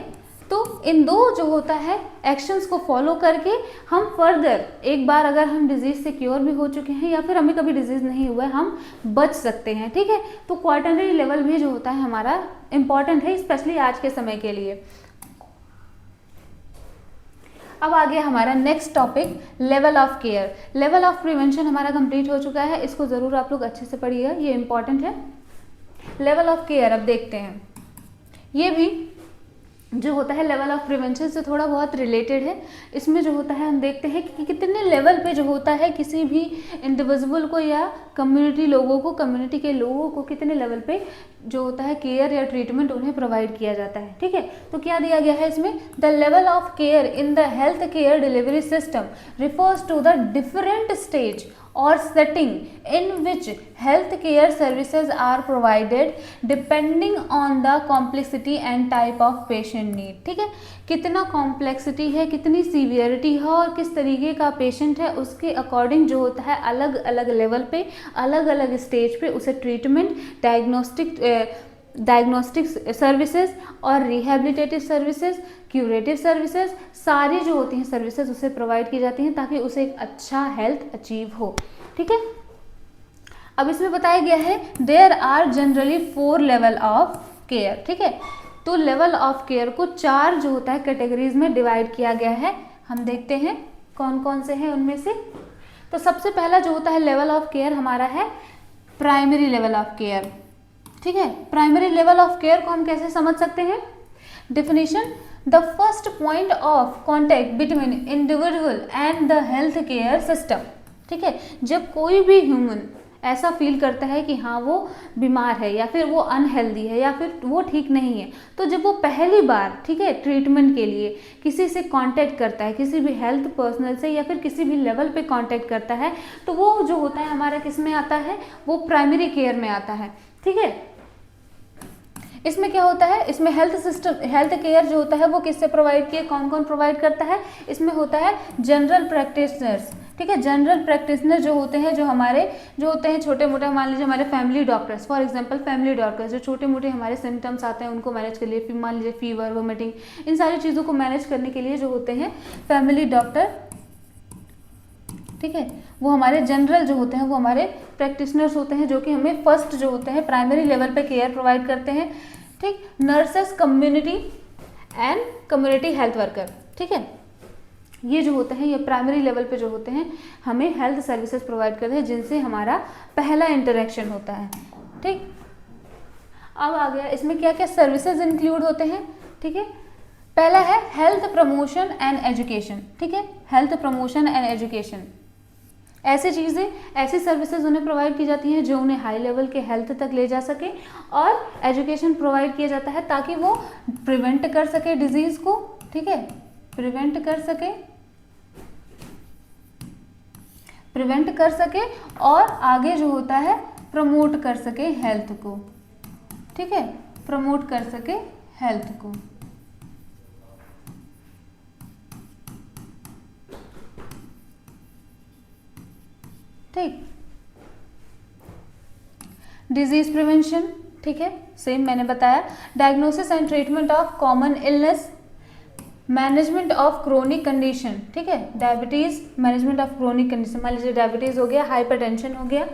तो इन दो जो होता है एक्शंस को फॉलो करके हम फर्दर एक बार अगर हम डिजीज से क्योर भी हो चुके हैं या फिर हमें कभी डिजीज नहीं हुआ है हम बच सकते हैं। ठीक है, तो क्वार्टरनरी लेवल भी जो होता है हमारा इंपॉर्टेंट है, स्पेशली आज के समय के लिए। अब आ गया हमारा next topic, level of care. Level of prevention हमारा कंप्लीट हो चुका है, इसको ज़रूर आप लोग अच्छे से पढ़िएगा, ये इंपॉर्टेंट है। लेवल ऑफ केयर अब देखते हैं, ये भी जो होता है लेवल ऑफ प्रिवेंशन से थोड़ा बहुत रिलेटेड है। इसमें जो होता है हम देखते हैं कि कितने लेवल पे जो होता है किसी भी इंडिविजुअल को या कम्युनिटी लोगों को, कम्युनिटी के लोगों को कितने लेवल पे जो होता है केयर या ट्रीटमेंट उन्हें प्रोवाइड किया जाता है। ठीक है, तो क्या दिया गया है इसमें, the level of care in the health care delivery system refers to the different stage or setting in which health care services are provided depending on the complexity and type of patient need। ठीक है, कितना complexity है, कितनी severity है और किस तरीके का पेशेंट है, उसके अकॉर्डिंग जो होता है अलग अलग लेवल पे, अलग अलग स्टेज पे उसे ट्रीटमेंट, डायग्नोस्टिक सर्विसेज और रिहेबिलिटेटिव सर्विसेज, क्यूरेटिव सर्विसेज, सारी जो होती हैं सर्विसेज उसे प्रोवाइड की जाती हैं ताकि उसे एक अच्छा हेल्थ अचीव हो। ठीक है, अब इसमें बताया गया है there are generally 4 level of care. ठीक है, तो लेवल ऑफ केयर को 4 जो होता है कैटेगरीज में डिवाइड किया गया है। हम देखते हैं कौन कौन से हैं उनमें से। तो सबसे पहला जो होता है लेवल ऑफ केयर हमारा है प्राइमरी लेवल ऑफ केयर। ठीक है, प्राइमरी लेवल ऑफ केयर को हम कैसे समझ सकते हैं, definition, the first point of contact between individual and the health care system. ठीक है, जब कोई भी ह्यूमन ऐसा फील करता है कि हाँ वो बीमार है या फिर वो अनहेल्दी है या फिर वो ठीक नहीं है, तो जब वो पहली बार, ठीक है, ट्रीटमेंट के लिए किसी से कांटेक्ट करता है, किसी भी हेल्थ पर्सनल से या फिर किसी भी लेवल पे कांटेक्ट करता है, तो वो जो होता है हमारा किस में आता है, वो प्राइमरी केयर में आता है। ठीक है, इसमें क्या होता है, इसमें हेल्थ सिस्टम, हेल्थ केयर जो होता है वो किससे प्रोवाइड किए, कौन कौन प्रोवाइड करता है, इसमें होता है जनरल प्रैक्टिशनर्स। ठीक है, जनरल प्रैक्टिशनर जो होते हैं, जो हमारे जो होते हैं छोटे मोटे, मान लीजिए हमारे family doctors, for example family doctors जो छोटे मोटे हमारे सिम्टम्स आते हैं उनको मैनेज के लिए, मान लीजिए फीवर, वोमिटिंग, इन सारी चीज़ों को मैनेज करने के लिए जो होते हैं फैमिली डॉक्टर। ठीक है, वो हमारे जनरल जो होते हैं वो हमारे प्रैक्टिशनर्स होते हैं जो कि हमें फर्स्ट जो होते हैं प्राइमरी लेवल पे केयर प्रोवाइड करते हैं। ठीक, nurses, community and community health worker. ठीक है, ये जो होते हैं ये प्राइमरी लेवल पे जो होते हैं हमें हेल्थ सर्विसेज प्रोवाइड करते हैं जिनसे हमारा पहला इंटरेक्शन होता है। ठीक, अब आ गया इसमें क्या क्या सर्विसेज इंक्लूड होते हैं। ठीक है, पहला है हेल्थ प्रमोशन एंड एजुकेशन। ठीक है, हेल्थ प्रमोशन एंड एजुकेशन, ऐसी चीज़ें, ऐसी सर्विसेज उन्हें प्रोवाइड की जाती हैं जो उन्हें हाई लेवल के हेल्थ तक ले जा सके, और एजुकेशन प्रोवाइड किया जाता है ताकि वो प्रिवेंट कर सके डिजीज़ को, ठीक है, प्रिवेंट कर सके और आगे जो होता है प्रमोट कर सके हेल्थ को, ठीक है, प्रमोट कर सके हेल्थ को। ठीक, डिजीज प्रिवेंशन, ठीक है, सेम मैंने बताया। Diagnosis and treatment of common illness, management of chronic condition, ठीक है, diabetes, management of chronic condition, मान लीजिए डायबिटीज हो गया, हाइपरटेंशन हो गया,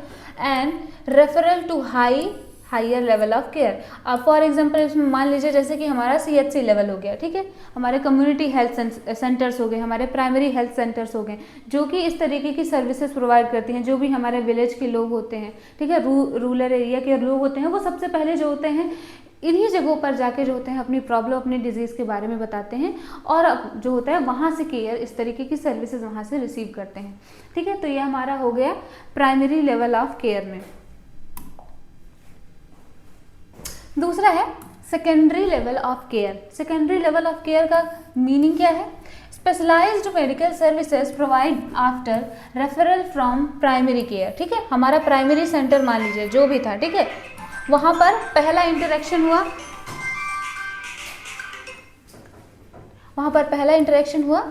and referral to higher level of care. अब फॉर एग्जांपल इसमें मान लीजिए जैसे कि हमारा CHC लेवल हो गया, ठीक है, हमारे कम्युनिटी हेल्थ सेंटर्स हो गए, हमारे प्राइमरी हेल्थ सेंटर्स हो गए, जो कि इस तरीके की सर्विसेज प्रोवाइड करती हैं। जो भी हमारे विलेज के लोग होते हैं, ठीक है, रूरल एरिया के लोग होते हैं, वो सबसे पहले जो होते हैं इन्हीं जगहों पर जाके जो होते हैं अपनी प्रॉब्लम, अपनी डिजीज़ के बारे में बताते हैं, और जो होता है वहाँ से केयर, इस तरीके की सर्विसेज वहाँ से रिसीव करते हैं, ठीक है। तो ये हमारा हो गया प्राइमरी लेवल ऑफ केयर में। दूसरा है secondary level of care. Secondary level of care का मीनिंग क्या है? Specialized medical services provide after referral from primary care, ठीक है। हमारा प्राइमरी सेंटर मान लीजिए जो भी था, ठीक है, वहाँ पर पहला इंटरेक्शन हुआ,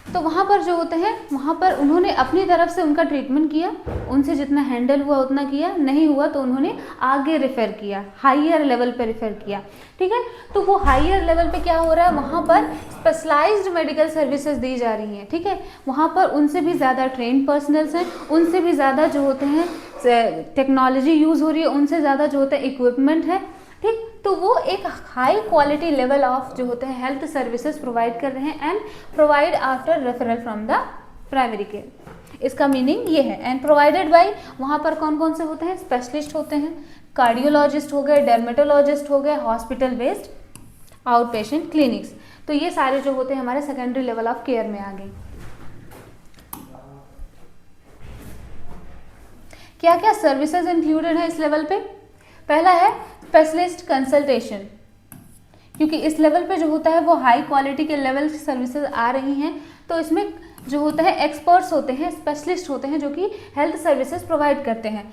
तो वहाँ पर जो होते हैं, वहाँ पर उन्होंने अपनी तरफ से उनका ट्रीटमेंट किया, उनसे जितना हैंडल हुआ उतना किया, नहीं हुआ तो उन्होंने आगे रेफ़र किया, हायर लेवल पे रेफ़र किया, ठीक है। तो वो हायर लेवल पे क्या हो रहा है, वहाँ पर स्पेशलाइज्ड मेडिकल सर्विसेज दी जा रही हैं, ठीक है। वहाँ पर उनसे भी ज़्यादा ट्रेन पर्सनल्स हैं, उनसे भी ज़्यादा जो होते हैं टेक्नोलॉजी यूज़ हो रही है, उनसे ज़्यादा जो होता है इक्विपमेंट है, ठीक। तो वो एक हाई क्वालिटी लेवल ऑफ जो होते हैं हेल्थ सर्विसेज प्रोवाइड कर रहे हैं, and provide after referral from the primary care. इसका मीनिंग ये है, एंड प्रोवाइडेड बाय, वहाँ पर कौन कौन से होते हैं? स्पेशलिस्ट होते हैं, कार्डियोलॉजिस्ट हो गए, डर्मेटोलॉजिस्ट हो गए, hospital based out patient clinics. तो ये सारे जो होते हैं हमारे सेकेंडरी लेवल ऑफ केयर में आ गए। क्या क्या सर्विसेज इंक्लूडेड है इस लेवल पे? पहला है स्पेशलिस्ट कंसल्टेशन, क्योंकि इस लेवल पे जो होता है वो हाई क्वालिटी के लेवल की सर्विसेज आ रही हैं, तो इसमें जो होता है एक्सपर्ट्स होते हैं, स्पेशलिस्ट होते हैं जो कि हेल्थ सर्विसेज प्रोवाइड करते हैं।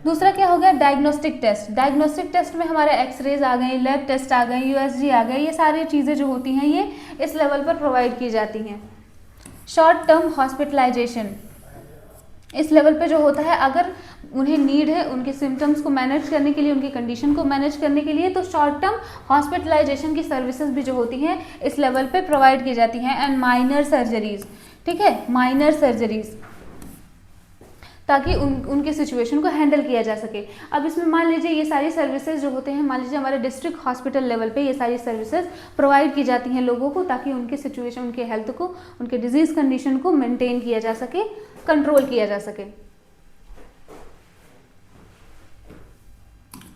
दूसरा क्या हो गया? Diagnostic test. डायग्नोस्टिक टेस्ट में हमारे एक्सरेज आ गए, लैब टेस्ट आ गए, USG आ गए, ये सारी चीज़ें जो होती हैं ये इस लेवल पर प्रोवाइड की जाती हैं। शॉर्ट टर्म हॉस्पिटलाइजेशन, इस लेवल पे जो होता है अगर उन्हें नीड है उनके सिम्टम्स को मैनेज करने के लिए, उनकी कंडीशन को मैनेज करने के लिए, तो शॉर्ट टर्म हॉस्पिटलाइजेशन की सर्विसेज भी जो होती हैं इस लेवल पे प्रोवाइड की जाती हैं। एंड माइनर सर्जरीज, ठीक है, माइनर सर्जरीज, ताकि उनके सिचुएशन को हैंडल किया जा सके। अब इसमें मान लीजिए ये सारी सर्विसेज जो होते हैं, मान लीजिए हमारे डिस्ट्रिक्ट हॉस्पिटल लेवल पे ये सारी सर्विसेज प्रोवाइड की जाती हैं लोगों को, ताकि उनके सिचुएशन, उनके हेल्थ को, उनके डिजीज़ कंडीशन को मेंटेन किया जा सके, कंट्रोल किया जा सके।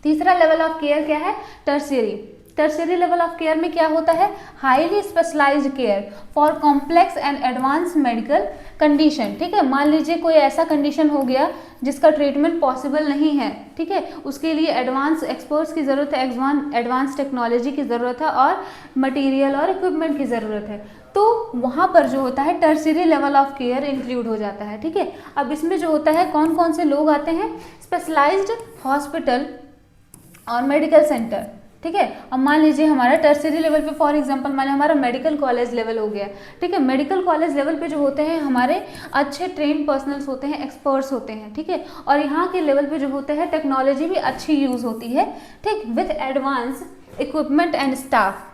तीसरा लेवल ऑफ केयर क्या है? Tertiary. Tertiary level of care में क्या होता है? Highly specialized care for complex and advance medical condition, ठीक है। मान लीजिए कोई ऐसा कंडीशन हो गया जिसका ट्रीटमेंट पॉसिबल नहीं है, ठीक है, उसके लिए एडवांस एक्सपर्ट्स की ज़रूरत है, एडवांस टेक्नोलॉजी की ज़रूरत है, और मटेरियल और इक्विपमेंट की ज़रूरत है, तो वहाँ पर जो होता है tertiary level of care include हो जाता है, ठीक है। अब इसमें जो होता है कौन कौन से लोग आते हैं? स्पेशलाइज्ड हॉस्पिटल और मेडिकल सेंटर, ठीक है। अब मान लीजिए हमारा टर्शियरी लेवल पे, फॉर एग्जांपल मान हमारा मेडिकल कॉलेज लेवल हो गया, ठीक है। मेडिकल कॉलेज लेवल पे जो होते हैं हमारे अच्छे ट्रेन पर्सनल्स होते हैं, एक्सपर्ट्स होते हैं, ठीक है, और यहाँ के लेवल पे जो होते हैं टेक्नोलॉजी भी अच्छी यूज़ होती है, ठीक, with advance equipment and staff.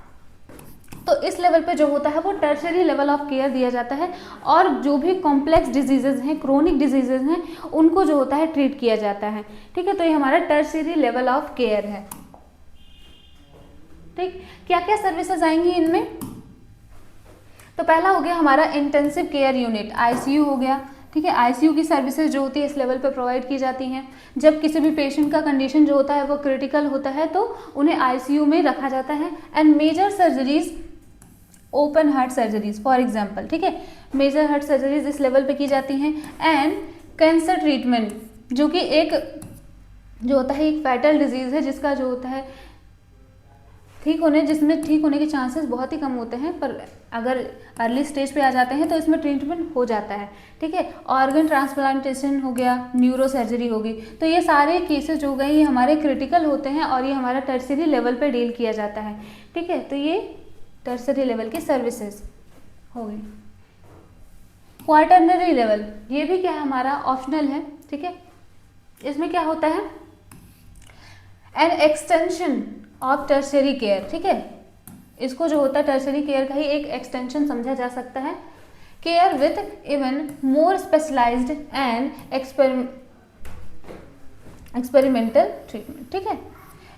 तो इस लेवल पे जो होता है वो टर्शियरी लेवल ऑफ केयर दिया जाता है, और जो भी कॉम्प्लेक्स डिजीजेज हैं, क्रोनिक डिजीजेज हैं, उनको जो होता है ट्रीट किया जाता है, ठीक है। तो ये हमारा टर्शियरी लेवल ऑफ केयर है, ठीक। क्या क्या सर्विसेज आएंगी इनमें? तो पहला हो गया हमारा इंटेंसिव केयर यूनिट, ICU हो गया, ठीक है। ICU की सर्विसेज जो होती है इस लेवल पे प्रोवाइड की जाती हैं। जब किसी भी पेशेंट का कंडीशन जो होता है वो क्रिटिकल होता है तो उन्हें ICU में रखा जाता है। And major surgeries, open heart surgeries for example, ठीक है, मेजर हार्ट सर्जरीज इस लेवल पे की जाती हैं। एंड कैंसर ट्रीटमेंट, जो कि एक जो होता है एक फैटल डिजीज़ है, जिसका जो होता है जिसमें ठीक होने के चांसेस बहुत ही कम होते हैं, पर अगर अर्ली स्टेज पे आ जाते हैं तो इसमें ट्रीटमेंट हो जाता है। ठीक है, ऑर्गन ट्रांसप्लांटेशन हो गया, न्यूरो सर्जरी होगी, तो ये सारे केसेस हो गए, ये हमारे क्रिटिकल होते हैं और ये हमारा टर्सरी लेवल पे डील किया जाता है। ठीक है, तो ये टर्सरी लेवल की सर्विसेज हो गई। क्वार्टरनरी लेवल, ये भी क्या है हमारा ऑप्शनल है। ठीक है, इसमें क्या होता है, an extension of tertiary care. ठीक है, इसको जो होता है टर्सरी केयर का ही एक एक्सटेंशन समझा जा सकता है। Care with even more specialized and experimental treatment. ठीक है,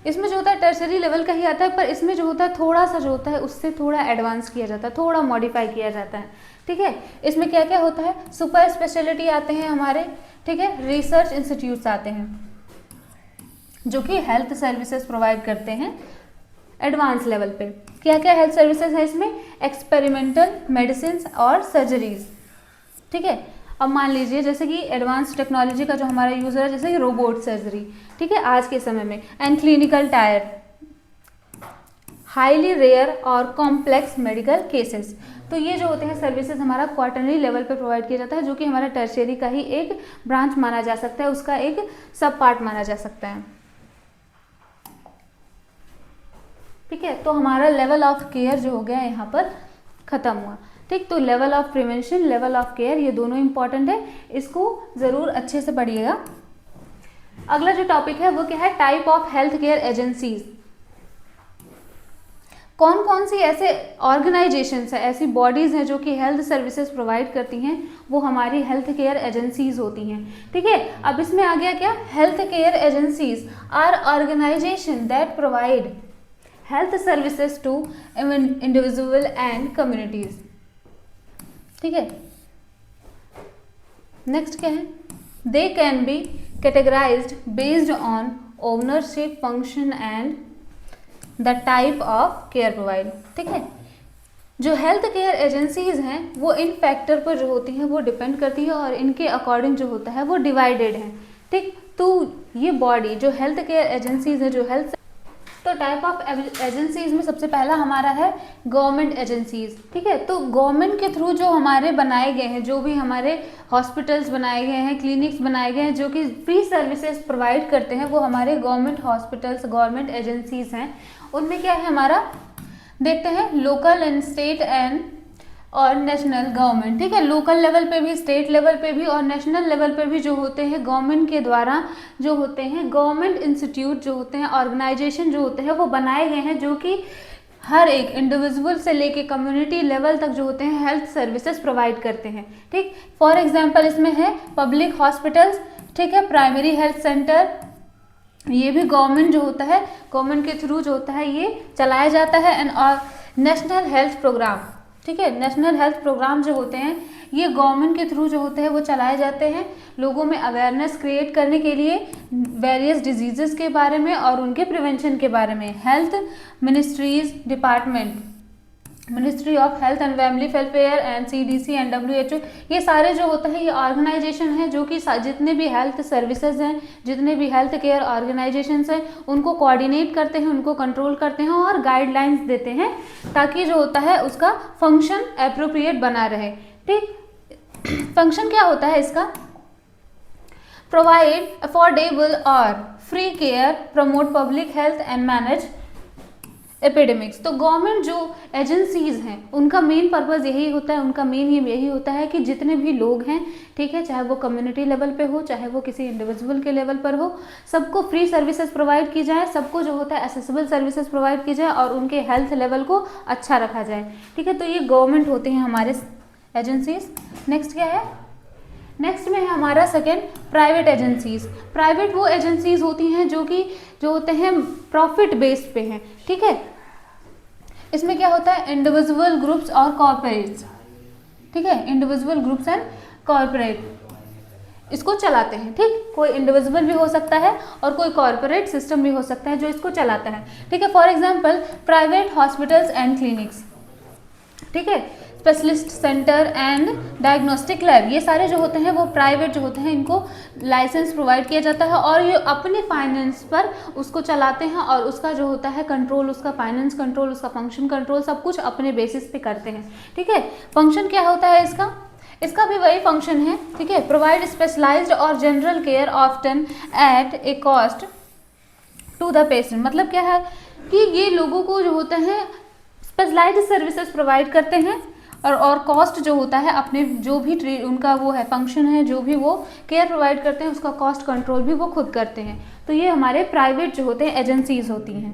इसमें जो होता है टर्सरी लेवल का ही आता है, पर इसमें जो होता है थोड़ा सा जो होता है उससे थोड़ा एडवांस किया जाता है, थोड़ा मॉडिफाई किया जाता है। ठीक है, इसमें क्या क्या होता है, सुपर स्पेशलिटी आते हैं हमारे। ठीक है, रिसर्च इंस्टीट्यूट्स आते हैं जो कि हेल्थ सर्विसेज प्रोवाइड करते हैं एडवांस लेवल पे। क्या क्या हेल्थ सर्विसेज है इसमें, एक्सपेरिमेंटल मेडिसिन और सर्जरीज। ठीक है, अब मान लीजिए जैसे कि एडवांस टेक्नोलॉजी का जो हमारा यूज है, जैसे कि रोबोट सर्जरी। ठीक है, आज के समय में, and clinical trial, highly rare और कॉम्प्लेक्स मेडिकल केसेस। तो ये जो होते हैं सर्विसेज हमारा क्वार्टरली लेवल पे प्रोवाइड किया जाता है, जो कि हमारा टर्शियरी का ही एक ब्रांच माना जा सकता है, उसका एक सब पार्ट माना जा सकता है। ठीक है, तो हमारा लेवल ऑफ केयर जो हो गया यहाँ पर खत्म हुआ। ठीक, तो level of prevention, level of care, ये दोनों इंपॉर्टेंट है, इसको जरूर अच्छे से पढ़िएगा। अगला जो टॉपिक है वो क्या है, type of health care agencies. कौन कौन सी ऐसे ऑर्गेनाइजेशंस है, ऐसी बॉडीज हैं जो कि हेल्थ सर्विसेज प्रोवाइड करती हैं, वो हमारी हेल्थ केयर एजेंसीज होती हैं। ठीक है, अब इसमें आ गया क्या, health care agencies are organization that provide health services to individual and communities. ठीक है, नेक्स्ट क्या है, they can be categorized based on ownership, function and the type of care provide. ठीक है, जो हेल्थ केयर एजेंसीज हैं वो इन factor पर जो होती हैं वो डिपेंड करती है और इनके अकॉर्डिंग जो होता है वो डिवाइडेड है। ठीक, तो ये बॉडी जो हेल्थ केयर एजेंसीज है, जो हेल्थ, तो टाइप ऑफ एजेंसीज में सबसे पहला हमारा है गवर्नमेंट एजेंसीज। ठीक है, तो गवर्नमेंट के थ्रू जो हमारे बनाए गए हैं, जो भी हमारे हॉस्पिटल्स बनाए गए हैं, क्लिनिक्स बनाए गए हैं, जो कि फ्री सर्विसेज प्रोवाइड करते हैं, वो हमारे गवर्नमेंट हॉस्पिटल्स, गवर्नमेंट एजेंसीज हैं। उनमें क्या है हमारा, देखते हैं, लोकल एंड स्टेट एंड और नेशनल गवर्नमेंट। ठीक है, लोकल लेवल पे भी, स्टेट लेवल पे भी और नेशनल लेवल पे भी जो होते हैं गवर्नमेंट के द्वारा जो होते हैं गवर्नमेंट इंस्टीट्यूट जो होते हैं, ऑर्गेनाइजेशन जो होते हैं वो बनाए गए हैं, जो कि हर एक इंडिविजुअल से लेके कम्युनिटी लेवल तक जो होते हैं हेल्थ सर्विसेज प्रोवाइड करते हैं। ठीक, फॉर एग्जाम्पल इसमें है पब्लिक हॉस्पिटल्स। ठीक है, प्राइमरी हेल्थ सेंटर, ये भी गवर्नमेंट जो होता है, गवर्नमेंट के थ्रू जो होता है ये चलाया जाता है। एंड और नेशनल हेल्थ प्रोग्राम। ठीक है, नेशनल हेल्थ प्रोग्राम जो होते हैं ये गवर्नमेंट के थ्रू जो होते हैं वो चलाए जाते हैं, लोगों में अवेयरनेस क्रिएट करने के लिए वेरियस डिजीजेस के बारे में और उनके प्रिवेंशन के बारे में। Health ministries department, ministry of health and family welfare and CDC and WHO, ये सारे जो होता है ये ऑर्गेनाइजेशन है जो कि जितने भी हेल्थ सर्विसेज हैं, जितने भी हेल्थ केयर ऑर्गेनाइजेशंस हैं, उनको कोऑर्डिनेट करते हैं, उनको कंट्रोल करते हैं और गाइडलाइंस देते हैं, ताकि जो होता है उसका फंक्शन एप्रोप्रिएट बना रहे। ठीक, फंक्शन क्या होता है इसका, प्रोवाइड अफोर्डेबल और free care, promote public health and manage epidemics. तो गवर्नमेंट जो एजेंसीज हैं उनका मेन पर्पस यही होता है, उनका मेन यही होता है कि जितने भी लोग हैं, ठीक है, चाहे वो कम्युनिटी लेवल पे हो, चाहे वो किसी इंडिविजुअल के लेवल पर हो, सबको फ्री सर्विसेज प्रोवाइड की जाए, सबको जो होता है एसेसिबल सर्विसेज प्रोवाइड की जाए और उनके हेल्थ लेवल को अच्छा रखा जाए। ठीक है, तो ये गवर्नमेंट होते हैं हमारे एजेंसीज। नेक्स्ट क्या है, नेक्स्ट में है हमारा सेकेंड प्राइवेट एजेंसीज। प्राइवेट वो एजेंसीज होती हैं जो होते हैं प्रॉफिट बेस्ड पे हैं। ठीक है, इसमें क्या होता है, इंडिविजुअल ग्रुप्स और कॉर्पोरेट्स। ठीक है, इंडिविजुअल ग्रुप्स एंड कॉर्पोरेट इसको चलाते हैं। ठीक, कोई इंडिविजुअल भी हो सकता है और कोई कॉर्पोरेट सिस्टम भी हो सकता है जो इसको चलाता है। ठीक है, for example private hospitals and clinics. ठीक है, specialist centre and diagnostic lab, ये सारे जो होते हैं वो प्राइवेट जो होते हैं, इनको लाइसेंस प्रोवाइड किया जाता है और ये अपने फाइनेंस पर उसको चलाते हैं और उसका जो होता है कंट्रोल, उसका फाइनेंस कंट्रोल, उसका फंक्शन कंट्रोल सब कुछ अपने बेसिस पे करते हैं। ठीक है, फंक्शन क्या होता है इसका भी वही फंक्शन है। ठीक है, प्रोवाइड स्पेशलाइज्ड और general care often at a cost to the patient. मतलब क्या है कि ये लोगों को जो होते हैं स्पेशलाइज्ड सर्विसेज प्रोवाइड करते हैं और कॉस्ट जो होता है अपने जो भी उनका वो है फंक्शन है, जो भी वो केयर प्रोवाइड करते हैं उसका कॉस्ट कंट्रोल भी वो खुद करते हैं। तो ये हमारे प्राइवेट जो होते हैं एजेंसीज होती हैं।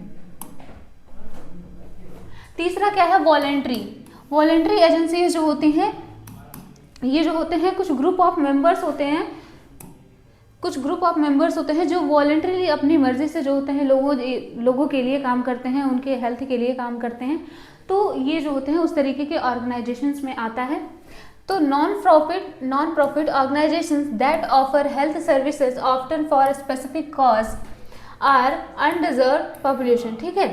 तीसरा क्या है, वॉलेंट्री एजेंसीज जो होती हैं, ये जो होते हैं कुछ ग्रुप ऑफ मेंबर्स होते हैं जो वॉलेंटरीली अपनी मर्जी से जो होते हैं लोगों के लिए काम करते हैं, उनके हेल्थ के लिए काम करते हैं। तो ये जो होते हैं उस तरीके के ऑर्गेनाइजेशंस में आता है। तो non profit organisations that offer health services often for specific cause are undeserved population. ठीक है,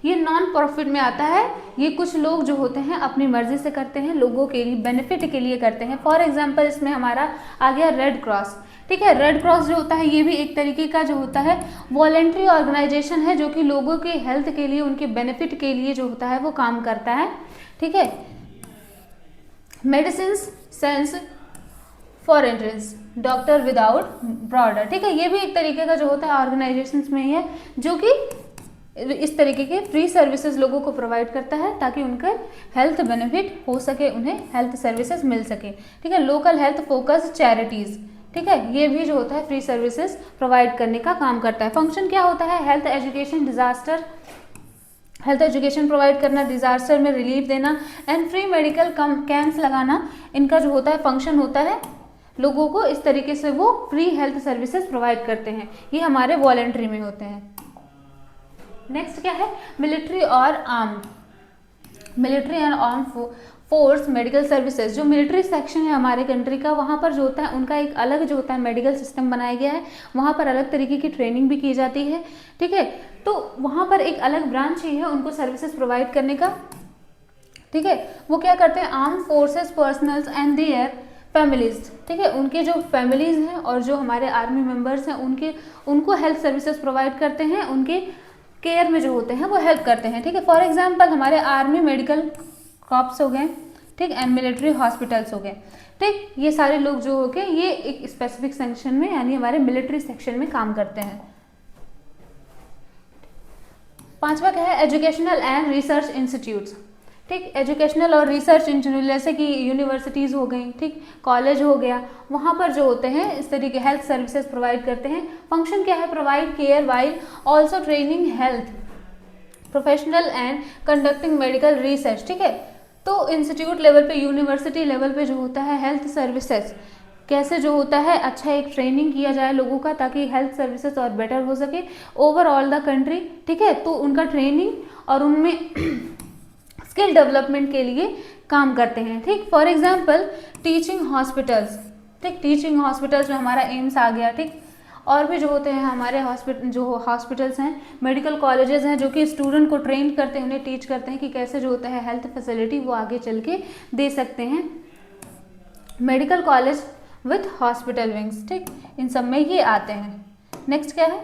ये नॉन प्रॉफिट में आता है। ये कुछ लोग जो होते हैं अपनी मर्जी से करते हैं, लोगों के लिए बेनिफिट के लिए करते हैं। फॉर एग्जांपल इसमें हमारा आ गया रेड क्रॉस। ठीक है, रेड क्रॉस जो होता है ये भी एक तरीके का जो होता है वॉलेंट्री ऑर्गेनाइजेशन है जो कि लोगों के हेल्थ के लिए, उनके बेनिफिट के लिए जो होता है वो काम करता है। ठीक है, medicine sense for entrance, doctor without border. ठीक है, ये भी एक तरीके का जो होता है ऑर्गेनाइजेशंस में ही है जो कि इस तरीके के फ्री सर्विसेज लोगों को प्रोवाइड करता है ताकि उनका हेल्थ बेनिफिट हो सके, उन्हें हेल्थ सर्विसेज मिल सके। ठीक है, लोकल हेल्थ फोकस चैरिटीज़। ठीक है, ये भी जो होता है फ्री सर्विसेज प्रोवाइड करने का काम करता है। फंक्शन क्या होता है, हेल्थ एजुकेशन प्रोवाइड करना, डिजास्टर में रिलीफ देना एंड फ्री मेडिकल कैंप्स लगाना, इनका जो होता है फंक्शन होता है। लोगों को इस तरीके से वो फ्री हेल्थ सर्विसेज प्रोवाइड करते हैं, ये हमारे वॉलेंट्री में होते हैं। नेक्स्ट क्या है, military and arm force medical services. जो मिलिट्री सेक्शन है हमारे कंट्री का, वहाँ पर जो होता है उनका एक अलग जो होता है मेडिकल सिस्टम बनाया गया है, वहाँ पर अलग तरीके की ट्रेनिंग भी की जाती है। ठीक है, तो वहाँ पर एक अलग ब्रांच ही है उनको सर्विसेज प्रोवाइड करने का। ठीक है, वो क्या करते हैं, arm forces personals and their families. ठीक है, उनके जो फैमिलीज हैं और जो हमारे आर्मी मेंबर्स हैं उनको हेल्थ सर्विसेज प्रोवाइड करते हैं, उनके केयर में जो होते हैं वो हेल्प करते हैं। ठीक है, फॉर एग्जांपल हमारे आर्मी मेडिकल कॉर्प्स हो गए, ठीक, एंड मिलिट्री हॉस्पिटल्स हो गए। ठीक, ये सारे लोग जो हो गए ये एक स्पेसिफिक सेक्शन में यानी हमारे मिलिट्री सेक्शन में काम करते हैं। पांचवा क्या है, एजुकेशनल एंड रिसर्च इंस्टीट्यूट्स। ठीक, एजुकेशनल और रिसर्च इंस्टीट्यूट जैसे कि यूनिवर्सिटीज़ हो गई, ठीक, कॉलेज हो गया, वहाँ पर जो होते हैं इस तरीके हेल्थ सर्विसेज प्रोवाइड करते हैं। फंक्शन क्या है, provide care while also training health professional and conducting medical research. ठीक है, तो इंस्टीट्यूट लेवल पे, यूनिवर्सिटी लेवल पे जो होता है हेल्थ सर्विसेज कैसे जो होता है अच्छा एक ट्रेनिंग किया जाए लोगों का ताकि हेल्थ सर्विसेज और बेटर हो सके ओवरऑल द कंट्री। ठीक है, तो उनका ट्रेनिंग और उनमें स्किल डेवलपमेंट के लिए काम करते हैं। ठीक, फॉर एग्जांपल टीचिंग हॉस्पिटल्स। ठीक, टीचिंग हॉस्पिटल्स में हमारा एम्स आ गया। ठीक, और भी जो होते हैं हमारे हॉस्पिटल्स हैं, मेडिकल कॉलेजेस हैं जो कि स्टूडेंट को ट्रेन करते हैं, उन्हें टीच करते हैं कि कैसे जो होता है हेल्थ फैसिलिटी वो आगे चल के दे सकते हैं। Medical college with hospital wings. ठीक, इन सब में ये आते हैं। नेक्स्ट क्या है,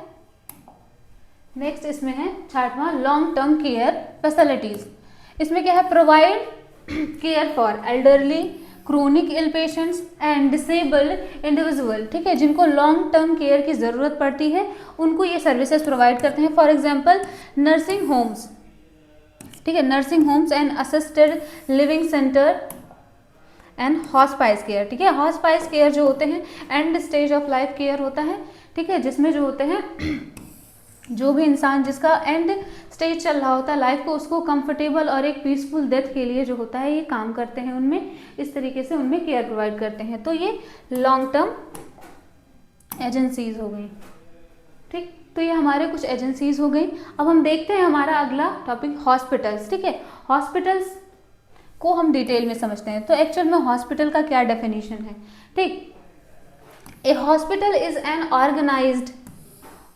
नेक्स्ट इसमें है छठवां लॉन्ग टर्म केयर फैसिलिटीज। इसमें क्या है, provide care for elderly chronic ill patients and disabled individual. ठीक है, जिनको लॉन्ग टर्म केयर की ज़रूरत पड़ती है उनको ये सर्विसेज प्रोवाइड करते हैं। For example nursing homes. ठीक है, nursing homes and assisted living centre and hospice care. ठीक है, हॉस्पाइस केयर जो होते हैं end stage of life care होता है। ठीक है, जिसमें जो होते हैं जो भी इंसान जिसका एंड स्टेज चल रहा होता है लाइफ को, उसको कंफर्टेबल और एक पीसफुल डेथ के लिए जो होता है ये काम करते हैं, उनमें इस तरीके से उनमें केयर प्रोवाइड करते हैं। तो ये लॉन्ग टर्म एजेंसीज हो गई। ठीक, तो ये हमारे कुछ एजेंसीज हो गई। अब हम देखते हैं हमारा अगला टॉपिक हॉस्पिटल्स। ठीक है, हॉस्पिटल्स को हम डिटेल में समझते हैं। तो एक्चुअल में हॉस्पिटल का क्या डेफिनेशन है। ठीक, a hospital is an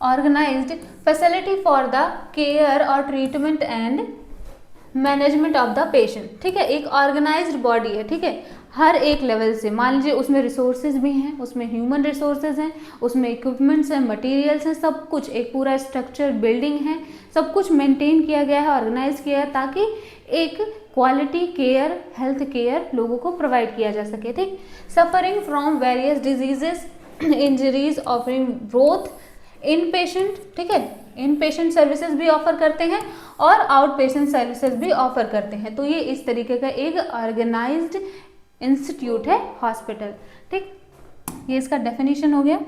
organised facility for the care और treatment and management of the patient, ठीक है, एक ऑर्गेनाइज्ड बॉडी है, ठीक है, हर एक लेवल से। मान लीजिए उसमें रिसोर्सेज भी हैं, उसमें ह्यूमन रिसोर्सेज हैं, उसमें इक्विपमेंट्स हैं, मटेरियल्स हैं, सब कुछ एक पूरा स्ट्रक्चर बिल्डिंग है, सब कुछ मेंटेन किया गया है, ऑर्गेनाइज किया है, ताकि एक क्वालिटी केयर, हेल्थ केयर लोगों को प्रोवाइड किया जा सके, ठीक। Suffering from various diseases, injuries, offering growth in patient, ठीक है, इन पेशेंट सर्विसेज भी ऑफर करते हैं और आउट पेशेंट सर्विसेज भी ऑफर करते हैं। तो ये इस तरीके का एक ऑर्गेनाइज्ड इंस्टीट्यूट है हॉस्पिटल, ठीक। ये इसका डेफिनेशन हो गया।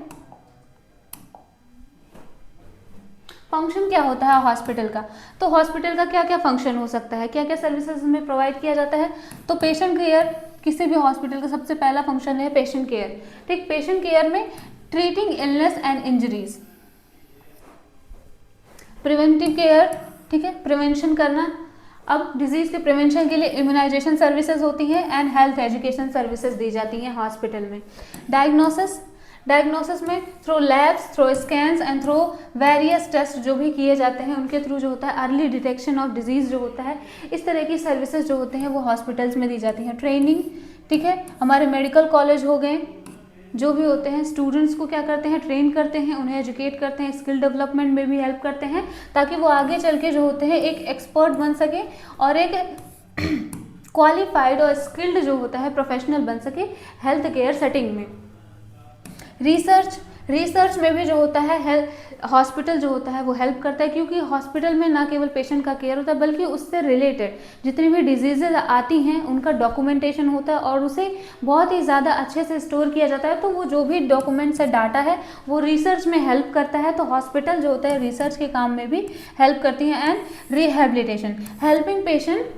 फंक्शन क्या होता है हॉस्पिटल का? तो हॉस्पिटल का क्या क्या फंक्शन हो सकता है, क्या क्या सर्विसेज में प्रोवाइड किया जाता है? तो पेशेंट केयर, किसी भी हॉस्पिटल का सबसे पहला फंक्शन है पेशेंट केयर, ठीक। पेशेंट केयर में treating illness and injuries, preventive care, ठीक है, प्रिवेंशन करना। अब डिजीज के प्रिवेंशन के लिए इम्यूनाइजेशन सर्विसेज होती हैं एंड हेल्थ एजुकेशन सर्विसेज दी जाती हैं हॉस्पिटल में। डायग्नोसिस में through labs, through scans and through various test जो भी किए जाते हैं उनके थ्रू जो होता है अर्ली डिटेक्शन ऑफ डिजीज जो होता है, इस तरह की सर्विसेज जो होते हैं वो हॉस्पिटल्स में दी जाती हैं। ट्रेनिंग, ठीक है, हमारे मेडिकल कॉलेज हो गए, जो भी होते हैं स्टूडेंट्स को क्या करते हैं, ट्रेन करते हैं, उन्हें एजुकेट करते हैं, स्किल डेवलपमेंट में भी हेल्प करते हैं, ताकि वो आगे चल के जो होते हैं एक एक्सपर्ट बन सके और एक क्वालिफाइड और स्किल्ड जो होता है प्रोफेशनल बन सके हेल्थ केयर सेटिंग में। रिसर्च में भी जो होता है हेल्थ हॉस्पिटल जो होता है वो हेल्प करता है, क्योंकि हॉस्पिटल में ना केवल पेशेंट का केयर होता है बल्कि उससे रिलेटेड जितनी भी डिजीजेज आती हैं उनका डॉक्यूमेंटेशन होता है और उसे बहुत ही ज़्यादा अच्छे से स्टोर किया जाता है। तो वो जो भी डॉक्यूमेंट्स है, डाटा है, वो रिसर्च में हेल्प करता है। तो हॉस्पिटल जो होता है रिसर्च के काम में भी हेल्प करती हैं। And rehabilitation, helping patient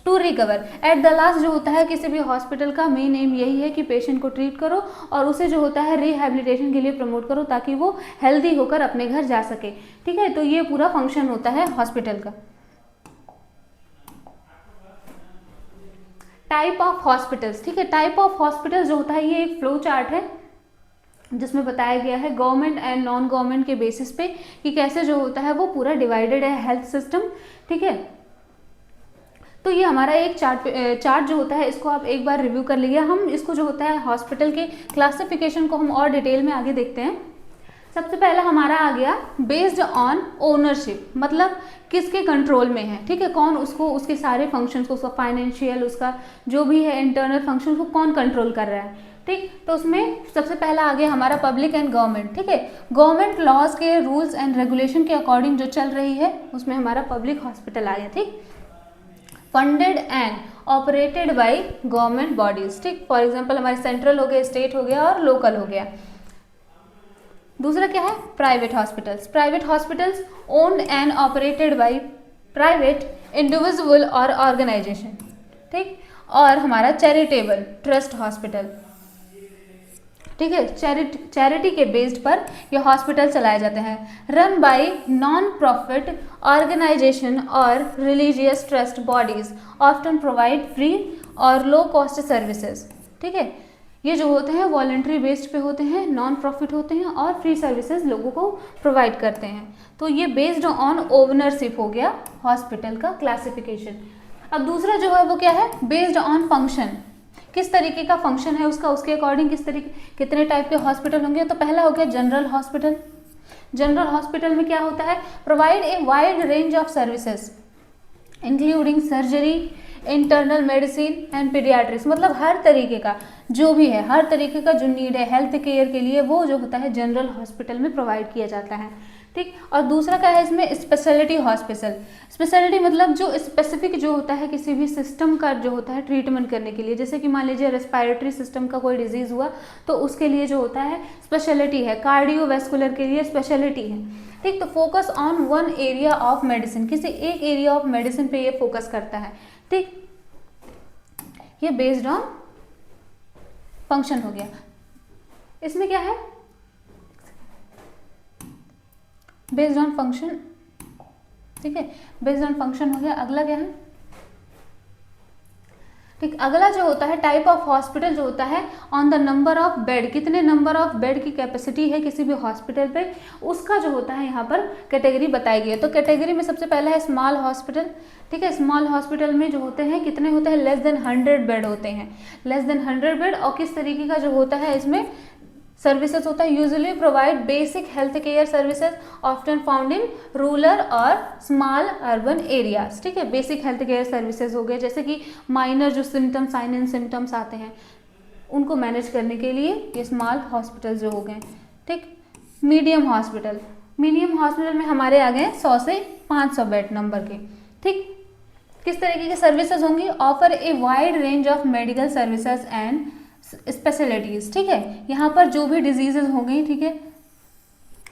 to recover at the last जो होता है किसी भी हॉस्पिटल का मेन एम यही है कि पेशेंट को ट्रीट करो और उसे जो होता है रिहेबिलिटेशन के लिए प्रमोट करो ताकि वो हेल्दी होकर अपने घर जा सके, ठीक है। तो ये पूरा फंक्शन होता है हॉस्पिटल का। टाइप ऑफ हॉस्पिटल्स, ठीक है, टाइप ऑफ हॉस्पिटल जो होता है ये एक फ्लो चार्ट है जिसमें बताया गया है गवर्नमेंट एंड नॉन गवर्नमेंट के बेसिस पे कि कैसे जो होता है वो पूरा डिवाइडेड है हेल्थ सिस्टम, ठीक है। तो ये हमारा एक चार्ट जो होता है इसको आप एक बार रिव्यू कर लीजिए। हम इसको जो होता है हॉस्पिटल के क्लासिफिकेशन को हम और डिटेल में आगे देखते हैं। सबसे पहला हमारा आ गया बेस्ड ऑन ओनरशिप, मतलब किसके कंट्रोल में है, ठीक है, कौन उसको उसके सारे फंक्शंस को, उसका फाइनेंशियल, उसका जो भी है इंटरनल फंक्शन को कौन कंट्रोल कर रहा है, ठीक। तो उसमें सबसे पहला आ गया हमारा पब्लिक एंड गवर्नमेंट, ठीक है। गवर्नमेंट लॉज के रूल्स एंड रेगुलेशन के अकॉर्डिंग जो चल रही है उसमें हमारा पब्लिक हॉस्पिटल आ गया, ठीक। Funded and operated by government bodies, ठीक। फॉर एग्जांपल हमारे सेंट्रल हो गया, स्टेट हो गया और लोकल हो गया। दूसरा क्या है private hospitals. Private hospitals owned and operated by private individual और ऑर्गेनाइजेशन, ठीक। और हमारा चैरिटेबल ट्रस्ट हॉस्पिटल, ठीक है, चैरिटी के बेस्ड पर ये हॉस्पिटल चलाए जाते हैं। Run by non profit organisation और religious trust bodies often provide free और लो कॉस्ट सर्विसेज, ठीक है। ये जो होते हैं वॉलंटरी बेस्ड पे होते हैं, नॉन प्रॉफिट होते हैं और फ्री सर्विसेज लोगों को प्रोवाइड करते हैं। तो ये बेस्ड ऑन ओनरशिप हो गया हॉस्पिटल का क्लासिफिकेशन। अब दूसरा जो है वो क्या है बेस्ड ऑन फंक्शन, किस तरीके का फंक्शन है उसका, उसके अकॉर्डिंग किस तरीके कितने टाइप के हॉस्पिटल होंगे। तो पहला हो गया जनरल हॉस्पिटल। जनरल हॉस्पिटल में क्या होता है provide a wide range of services including surgery, internal medicine and paediatrics, मतलब हर तरीके का जो भी है, हर तरीके का जो नीड है हेल्थ केयर के लिए वो जो होता है जनरल हॉस्पिटल में प्रोवाइड किया जाता है, ठीक। और दूसरा क्या है इसमें स्पेशलिटी हॉस्पिटल। स्पेशलिटी मतलब जो स्पेसिफिक जो होता है किसी भी सिस्टम का जो होता है ट्रीटमेंट करने के लिए, जैसे कि मान लीजिए रेस्पिरेटरी सिस्टम का कोई डिजीज हुआ तो उसके लिए जो होता है स्पेशलिटी है, कार्डियोवैस्कुलर के लिए स्पेशलिटी है, ठीक। तो focus on one area of medicine, किसी एक एरिया ऑफ मेडिसिन पे ये फोकस करता है, ठीक। ये बेस्ड ऑन फंक्शन हो गया। इसमें क्या है बेस्ड ऑन फंक्शन, ठीक है, बेस्ड ऑन फंक्शन हो गया। अगला क्या है ठीक, अगला जो होता है टाइप ऑफ हॉस्पिटल जो होता है on the number of bed, कितने नंबर ऑफ बेड की कैपेसिटी है किसी भी हॉस्पिटल पे, उसका जो होता है यहाँ पर कैटेगरी बताई गई है। तो कैटेगरी में सबसे पहला है स्मॉल हॉस्पिटल। ठीक है, स्मॉल हॉस्पिटल में जो होते हैं कितने होते हैं, लेस देन 100 बेड होते हैं, लेस देन 100 बेड। और किस तरीके का जो होता है इसमें सर्विसेज होता है, usually provide basic health care services often found in rural और स्मॉल अर्बन एरियाज। ठीक है, बेसिक हेल्थ केयर सर्विसेज हो गए, जैसे कि माइनर जो सिम्टम्स, साइन एंड सिम्टम्स आते हैं उनको मैनेज करने के लिए ये स्मॉल हॉस्पिटल जो हो गए। ठीक, मीडियम हॉस्पिटल, मीडियम हॉस्पिटल में हमारे आ गए 100 से 500 बेड नंबर के। ठीक, किस तरीके की सर्विसेज होंगी, offer a wide range of medical services and specialities. ठीक है, यहाँ पर जो भी डिजीजेज होंगी, ठीक है,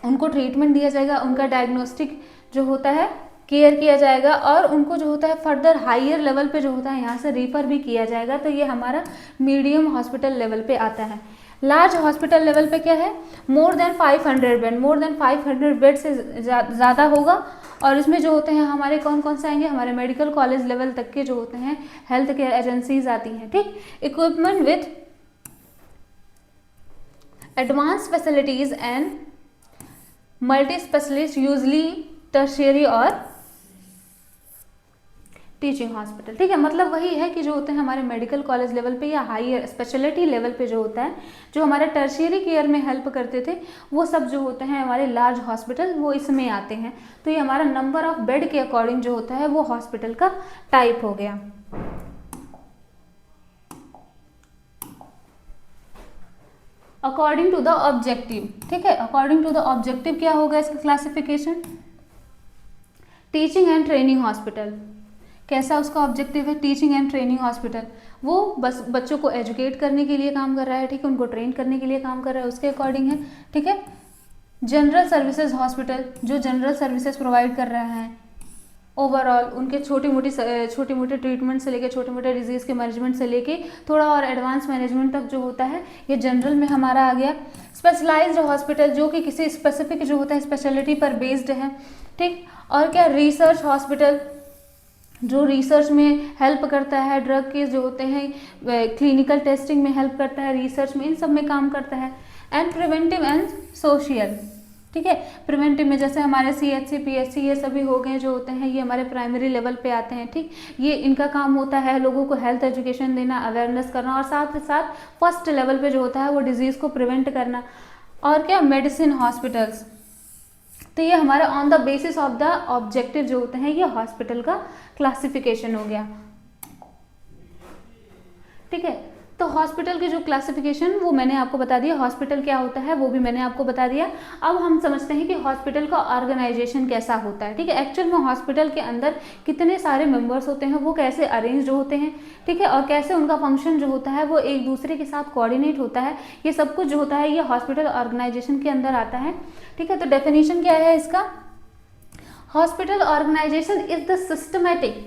उनको ट्रीटमेंट दिया जाएगा, उनका डायग्नोस्टिक जो होता है केयर किया जाएगा, और उनको जो होता है फर्दर हायर लेवल पे जो होता है यहाँ से रेफर भी किया जाएगा। तो ये हमारा मीडियम हॉस्पिटल लेवल पे आता है। लार्ज हॉस्पिटल लेवल पे क्या है, more than 500 bed, more than 500 bed से ज़्यादा होगा। और इसमें जो होते हैं हमारे कौन कौन से आएंगे, हमारे मेडिकल कॉलेज लेवल तक के जो होते हैं हेल्थ केयर एजेंसीज आती हैं। ठीक, equipment with advance facilities and multi specialist, usually tertiary और टीचिंग हॉस्पिटल। ठीक है, मतलब वही है कि जो होते हैं हमारे मेडिकल कॉलेज लेवल पे या हायर स्पेशलिटी लेवल पे जो होता है, जो हमारे टर्शियरी केयर में हेल्प करते थे, वो सब जो होते हैं हमारे लार्ज हॉस्पिटल वो इसमें आते हैं। तो ये हमारा नंबर ऑफ बेड के अकॉर्डिंग जो होता है वो हॉस्पिटल का टाइप हो गया। According to the objective. ठीक है, अकॉर्डिंग टू द ऑब्जेक्टिव क्या होगा इसका classification, teaching and training hospital. कैसा उसका ऑब्जेक्टिव है, टीचिंग एंड ट्रेनिंग हॉस्पिटल, वो बस बच्चों को एजुकेट करने के लिए काम कर रहा है। ठीक है, उनको ट्रेन करने के लिए काम कर रहा है, उसके अकॉर्डिंग है। ठीक है, जनरल सर्विसेज हॉस्पिटल, जो जनरल सर्विसेज प्रोवाइड कर रहा है, ओवरऑल उनके छोटी मोटी ट्रीटमेंट से लेके छोटे मोटे डिजीज़ के मैनेजमेंट से लेके थोड़ा और एडवांस मैनेजमेंट तक जो होता है ये जनरल में हमारा आ गया। स्पेशलाइज्ड हॉस्पिटल, जो कि किसी स्पेसिफिक जो होता है स्पेशलिटी पर बेस्ड है। ठीक, और क्या, रिसर्च हॉस्पिटल, जो रिसर्च में हेल्प करता है, ड्रग के जो होते हैं क्लिनिकल टेस्टिंग में हेल्प करता है, रिसर्च में इन सब में काम करता है। And preventive and social. ठीक है, प्रिवेंटिव में जैसे हमारे CHC PHC ये सभी हो गए जो होते हैं, ये हमारे प्राइमरी लेवल पे आते हैं। ठीक, ये इनका काम होता है लोगों को हेल्थ एजुकेशन देना, अवेयरनेस करना, और साथ ही साथ फर्स्ट लेवल पे जो होता है वो डिजीज़ को प्रिवेंट करना। और क्या, मेडिसिन हॉस्पिटल्स। तो ये हमारा on the basis of the objective जो होते हैं ये हॉस्पिटल का क्लासिफिकेशन हो गया। ठीक है, तो हॉस्पिटल की जो क्लासिफिकेशन वो मैंने आपको बता दिया, हॉस्पिटल क्या होता है वो भी मैंने आपको बता दिया। अब हम समझते हैं कि हॉस्पिटल का ऑर्गेनाइजेशन कैसा होता है। ठीक है, एक्चुअल में हॉस्पिटल के अंदर कितने सारे मेंबर्स होते हैं, वो कैसे अरेंज होते हैं। ठीक है, और कैसे उनका फंक्शन जो होता है वो एक दूसरे के साथ कोऑर्डिनेट होता है, ये सब कुछ जो होता है ये हॉस्पिटल ऑर्गेनाइजेशन के अंदर आता है। ठीक है, तो डेफिनेशन क्या है इसका, hospital organization is the systematic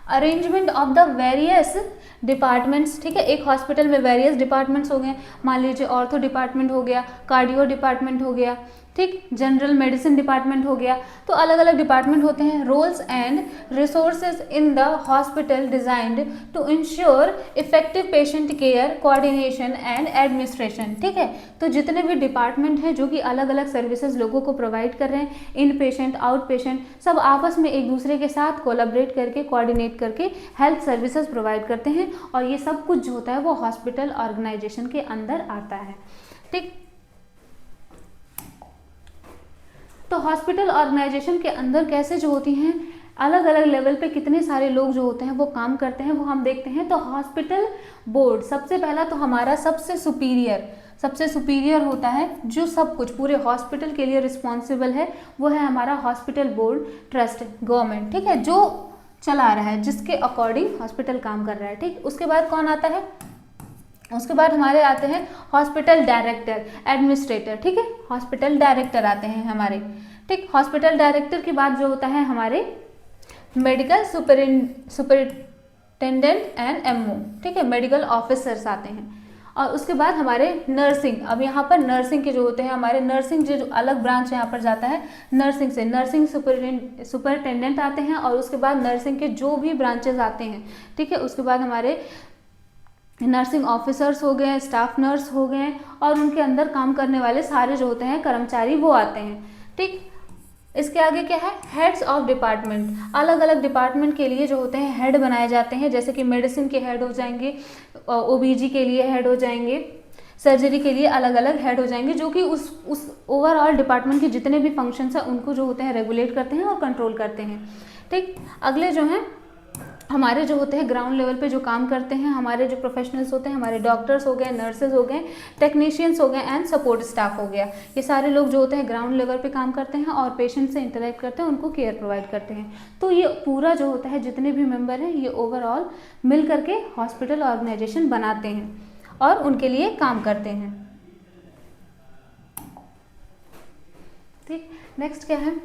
arrangement of the various departments. ठीक है, एक हॉस्पिटल में वेरियस डिपार्टमेंट्स हो गए, मान लीजिए ऑर्थो डिपार्टमेंट हो गया, कार्डियो डिपार्टमेंट हो गया, ठीक, जनरल मेडिसिन डिपार्टमेंट हो गया, तो अलग अलग डिपार्टमेंट होते हैं। Roles and resources in the hospital designed to ensure effective patient care, coordination and administration. ठीक है, तो जितने भी डिपार्टमेंट हैं जो कि अलग अलग सर्विसेज लोगों को प्रोवाइड कर रहे हैं, इन पेशेंट, आउट पेशेंट, सब आपस में एक दूसरे के साथ कोलैबोरेट करके, कोऑर्डिनेट करके हेल्थ सर्विसेज प्रोवाइड करते हैं, और ये सब कुछ जो होता है वो हॉस्पिटल ऑर्गेनाइजेशन के अंदर आता है। ठीक, तो हॉस्पिटल ऑर्गेनाइजेशन के अंदर कैसे जो होती हैं अलग अलग लेवल पे कितने सारे लोग जो होते हैं वो काम करते हैं, वो हम देखते हैं। तो हॉस्पिटल बोर्ड, सबसे पहला तो हमारा सबसे सुपीरियर होता है जो सब कुछ पूरे हॉस्पिटल के लिए रिस्पॉन्सिबल है, वो है हमारा हॉस्पिटल बोर्ड ट्रस्ट, गवर्नमेंट। ठीक है, जो चला रहा है, जिसके अकॉर्डिंग हॉस्पिटल काम कर रहा है। ठीक, उसके बाद कौन आता है, उसके बाद हमारे आते हैं हॉस्पिटल डायरेक्टर, एडमिनिस्ट्रेटर। ठीक है, हॉस्पिटल डायरेक्टर आते हैं हमारे। ठीक, हॉस्पिटल डायरेक्टर के बाद जो होता है हमारे मेडिकल सुपरिटेंडेंट एंड MO। ठीक है, मेडिकल ऑफिसर्स आते हैं। और उसके बाद हमारे नर्सिंग, अब यहाँ पर नर्सिंग के जो होते हैं हमारे नर्सिंग जो अलग ब्रांच यहाँ पर जाता है नर्सिंग से, नर्सिंग सुपरिटेंडेंट आते हैं और उसके बाद नर्सिंग के जो भी ब्रांचेज आते हैं, ठीक है, उसके बाद हमारे नर्सिंग ऑफिसर्स हो गए, स्टाफ नर्स हो गए और उनके अंदर काम करने वाले सारे जो होते हैं कर्मचारी वो आते हैं, ठीक। इसके आगे क्या है, हेड्स ऑफ डिपार्टमेंट, अलग अलग डिपार्टमेंट के लिए जो होते हैं हेड बनाए जाते हैं, जैसे कि मेडिसिन के हेड हो जाएंगे, ओबीजी के लिए हेड हो जाएंगे, सर्जरी के लिए अलग अलग हेड हो जाएंगे, जो कि उस ओवरऑल डिपार्टमेंट के जितने भी फंक्शंस हैं उनको जो होते हैं रेगुलेट करते हैं और कंट्रोल करते हैं, ठीक। अगले जो हैं हमारे जो होते हैं ग्राउंड लेवल पे जो काम करते हैं हमारे जो प्रोफेशनल्स होते हैं, हमारे डॉक्टर्स हो गए, नर्सेज हो गए, टेक्नीशियंस हो गए एंड सपोर्ट स्टाफ हो गया, ये सारे लोग जो होते हैं ग्राउंड लेवल पे काम करते हैं और पेशेंट से इंटरेक्ट करते हैं, उनको केयर प्रोवाइड करते हैं। तो ये पूरा जो होता है जितने भी मेंबर हैं ये ओवरऑल मिल करके हॉस्पिटल ऑर्गेनाइजेशन बनाते हैं और उनके लिए काम करते हैं, ठीक। नेक्स्ट क्या है,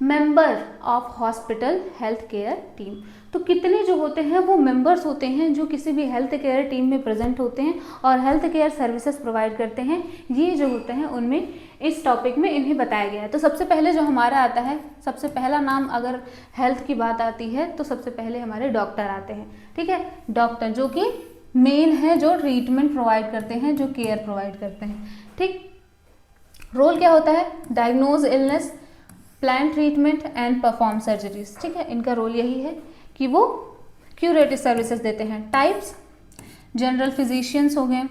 member of hospital health care team, तो कितने जो होते हैं वो मेंबर्स होते हैं जो किसी भी हेल्थ केयर टीम में प्रेजेंट होते हैं और हेल्थ केयर सर्विसेज प्रोवाइड करते हैं, ये जो होते हैं उनमें इस टॉपिक में इन्हें बताया गया है। तो सबसे पहले जो हमारा आता है, सबसे पहला नाम अगर हेल्थ की बात आती है तो सबसे पहले हमारे डॉक्टर आते हैं, ठीक है। डॉक्टर जो कि मेन है, जो ट्रीटमेंट प्रोवाइड करते हैं, जो केयर प्रोवाइड करते हैं, ठीक। रोल क्या होता है, diagnose illness, plan treatment and perform surgeries, ठीक है। इनका रोल यही है कि वो क्यूरेटिव सर्विसेज देते हैं। टाइप्स, जनरल फिजिशियंस हो गए,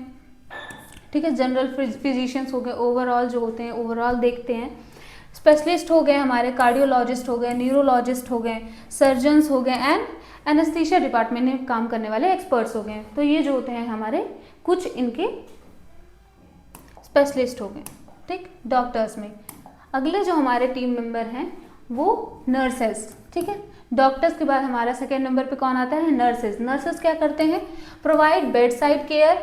ठीक है, जनरल फिजिशियंस हो गए, ओवरऑल जो होते हैं ओवरऑल देखते हैं। स्पेशलिस्ट हो गए हमारे, कार्डियोलॉजिस्ट हो गए, न्यूरोलॉजिस्ट हो गए, सर्जन्स हो गए एंड एनेस्थीसिया डिपार्टमेंट में काम करने वाले एक्सपर्ट्स हो गए। तो ये जो होते हैं हमारे कुछ इनके स्पेशलिस्ट हो गए, ठीक, डॉक्टर्स में। अगले जो हमारे टीम मेंबर हैं वो नर्सेस, ठीक है। डॉक्टर्स के बाद हमारा सेकेंड नंबर पे कौन आता है, नर्सेज। नर्सेज क्या करते हैं, provide bed side care,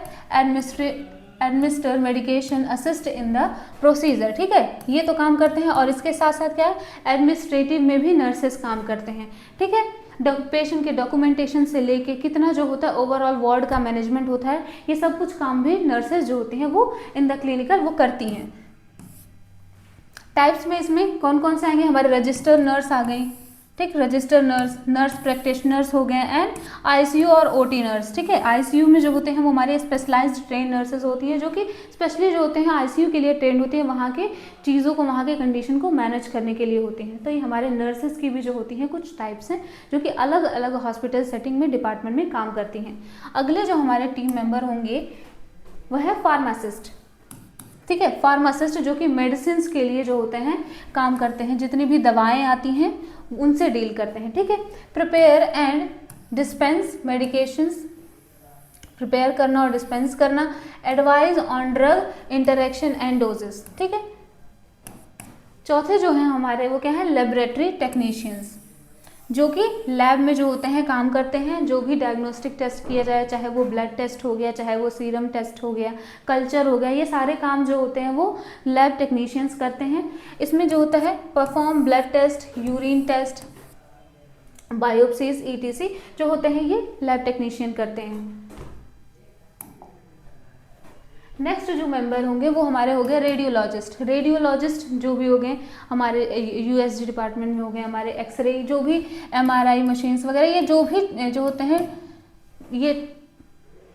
administer medication, assist in the procedure, ठीक है, ये तो काम करते हैं। और इसके साथ साथ क्या है, एडमिनिस्ट्रेटिव में भी नर्सेज काम करते हैं, ठीक है। पेशेंट के डॉक्यूमेंटेशन से लेके कितना जो होता है ओवरऑल वार्ड का मैनेजमेंट होता है, ये सब कुछ काम भी नर्सेज जो होती हैं वो इन द क्लिनिकल वो करती हैं। टाइप्स में इसमें कौन कौन से आएंगे, हमारे रजिस्टर नर्स आ गई, ठीक, रजिस्टर नर्स, नर्स प्रैक्टिशनर्स हो गए एंड आईसीयू और ओटी नर्स, ठीक है। आईसीयू में जो होते हैं वो हमारे स्पेशलाइज्ड ट्रेन नर्सेज होती हैं, जो कि स्पेशली जो होते हैं आईसीयू के लिए ट्रेंड होती हैं, वहाँ के चीज़ों को, वहाँ के कंडीशन को मैनेज करने के लिए होती हैं। तो ये हमारे नर्सेज की भी जो होती हैं कुछ टाइप्स हैं जो कि अलग अलग हॉस्पिटल सेटिंग में डिपार्टमेंट में काम करती हैं। अगले जो हमारे टीम मेंबर होंगे वह है फार्मासिस्ट, ठीक है। फार्मासिस्ट जो कि मेडिसिन के लिए जो होते हैं काम करते हैं, जितनी भी दवाएं आती हैं उनसे डील करते हैं, ठीक है। Prepare and dispense medications, prepare करना और डिस्पेंस करना, advise on drug interaction and doses, ठीक है। चौथे जो हैं हमारे वो क्या है, लेबोरेटरी टेक्नीशियंस, जो कि लैब में जो होते हैं काम करते हैं, जो भी डायग्नोस्टिक टेस्ट किया जाए, चाहे वो ब्लड टेस्ट हो गया, चाहे वो सीरम टेस्ट हो गया, कल्चर हो गया, ये सारे काम जो होते हैं वो लैब टेक्नीशियंस करते हैं। इसमें जो होता है perform blood test, urine test, biopsies etc जो होते हैं ये लैब टेक्नीशियन करते हैं। नेक्स्ट जो मेंबर होंगे वो हमारे हो गए रेडियोलॉजिस्ट। रेडियोलॉजिस्ट जो भी हो गए हमारे यूएसजी डिपार्टमेंट में हो गए, हमारे एक्सरे जो भी एमआरआई मशीन्स वगैरह, ये जो भी जो होते हैं ये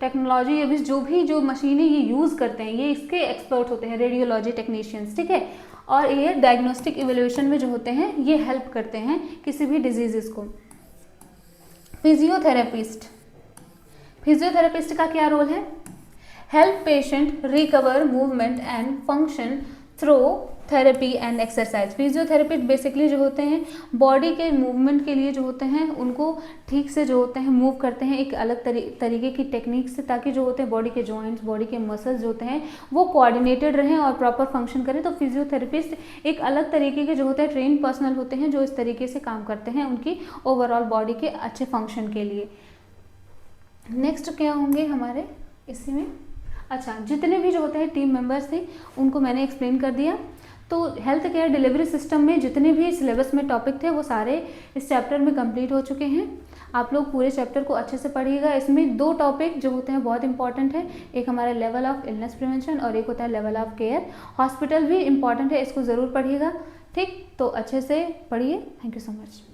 टेक्नोलॉजी, ये भी जो मशीनें ये यूज़ करते हैं, ये इसके एक्सपर्ट होते हैं रेडियोलॉजी टेक्नीशियंस, ठीक है। और ये डायग्नोस्टिक इवेल्यूएशन में जो होते हैं ये हेल्प करते हैं किसी भी डिजीज़ को। फिजियोथेरेपिस्ट, फिजियोथेरेपिस्ट का क्या रोल है, help patient recover movement and function through therapy and exercise. Physiotherapist basically जो होते हैं बॉडी के मूवमेंट के लिए जो होते हैं उनको ठीक से जो होते हैं मूव करते हैं एक अलग तरीके की टेक्निक से, ताकि जो होते हैं बॉडी के जॉइंट्स, बॉडी के मसल्स जो होते हैं वो कोऑर्डिनेटेड रहें और प्रॉपर फंक्शन करें। तो फिजियोथेरेपिस्ट एक अलग तरीके के जो होते हैं ट्रेन पर्सनल होते हैं जो इस तरीके से काम करते हैं उनकी ओवरऑल बॉडी के अच्छे फंक्शन के लिए। नेक्स्ट क्या होंगे हमारे इसी में, अच्छा जितने भी जो होते हैं टीम मेंबर्स थे उनको मैंने एक्सप्लेन कर दिया। तो हेल्थ केयर डिलीवरी सिस्टम में जितने भी सिलेबस में टॉपिक थे वो सारे इस चैप्टर में कंप्लीट हो चुके हैं। आप लोग पूरे चैप्टर को अच्छे से पढ़िएगा। इसमें 2 टॉपिक जो होते हैं बहुत इंपॉर्टेंट है, एक हमारा लेवल ऑफ इलनेस प्रिवेंशन और एक होता है लेवल ऑफ केयर। हॉस्पिटल भी इंपॉर्टेंट है, इसको ज़रूर पढ़िएगा। ठीक, तो अच्छे से पढ़िए। Thank you so much.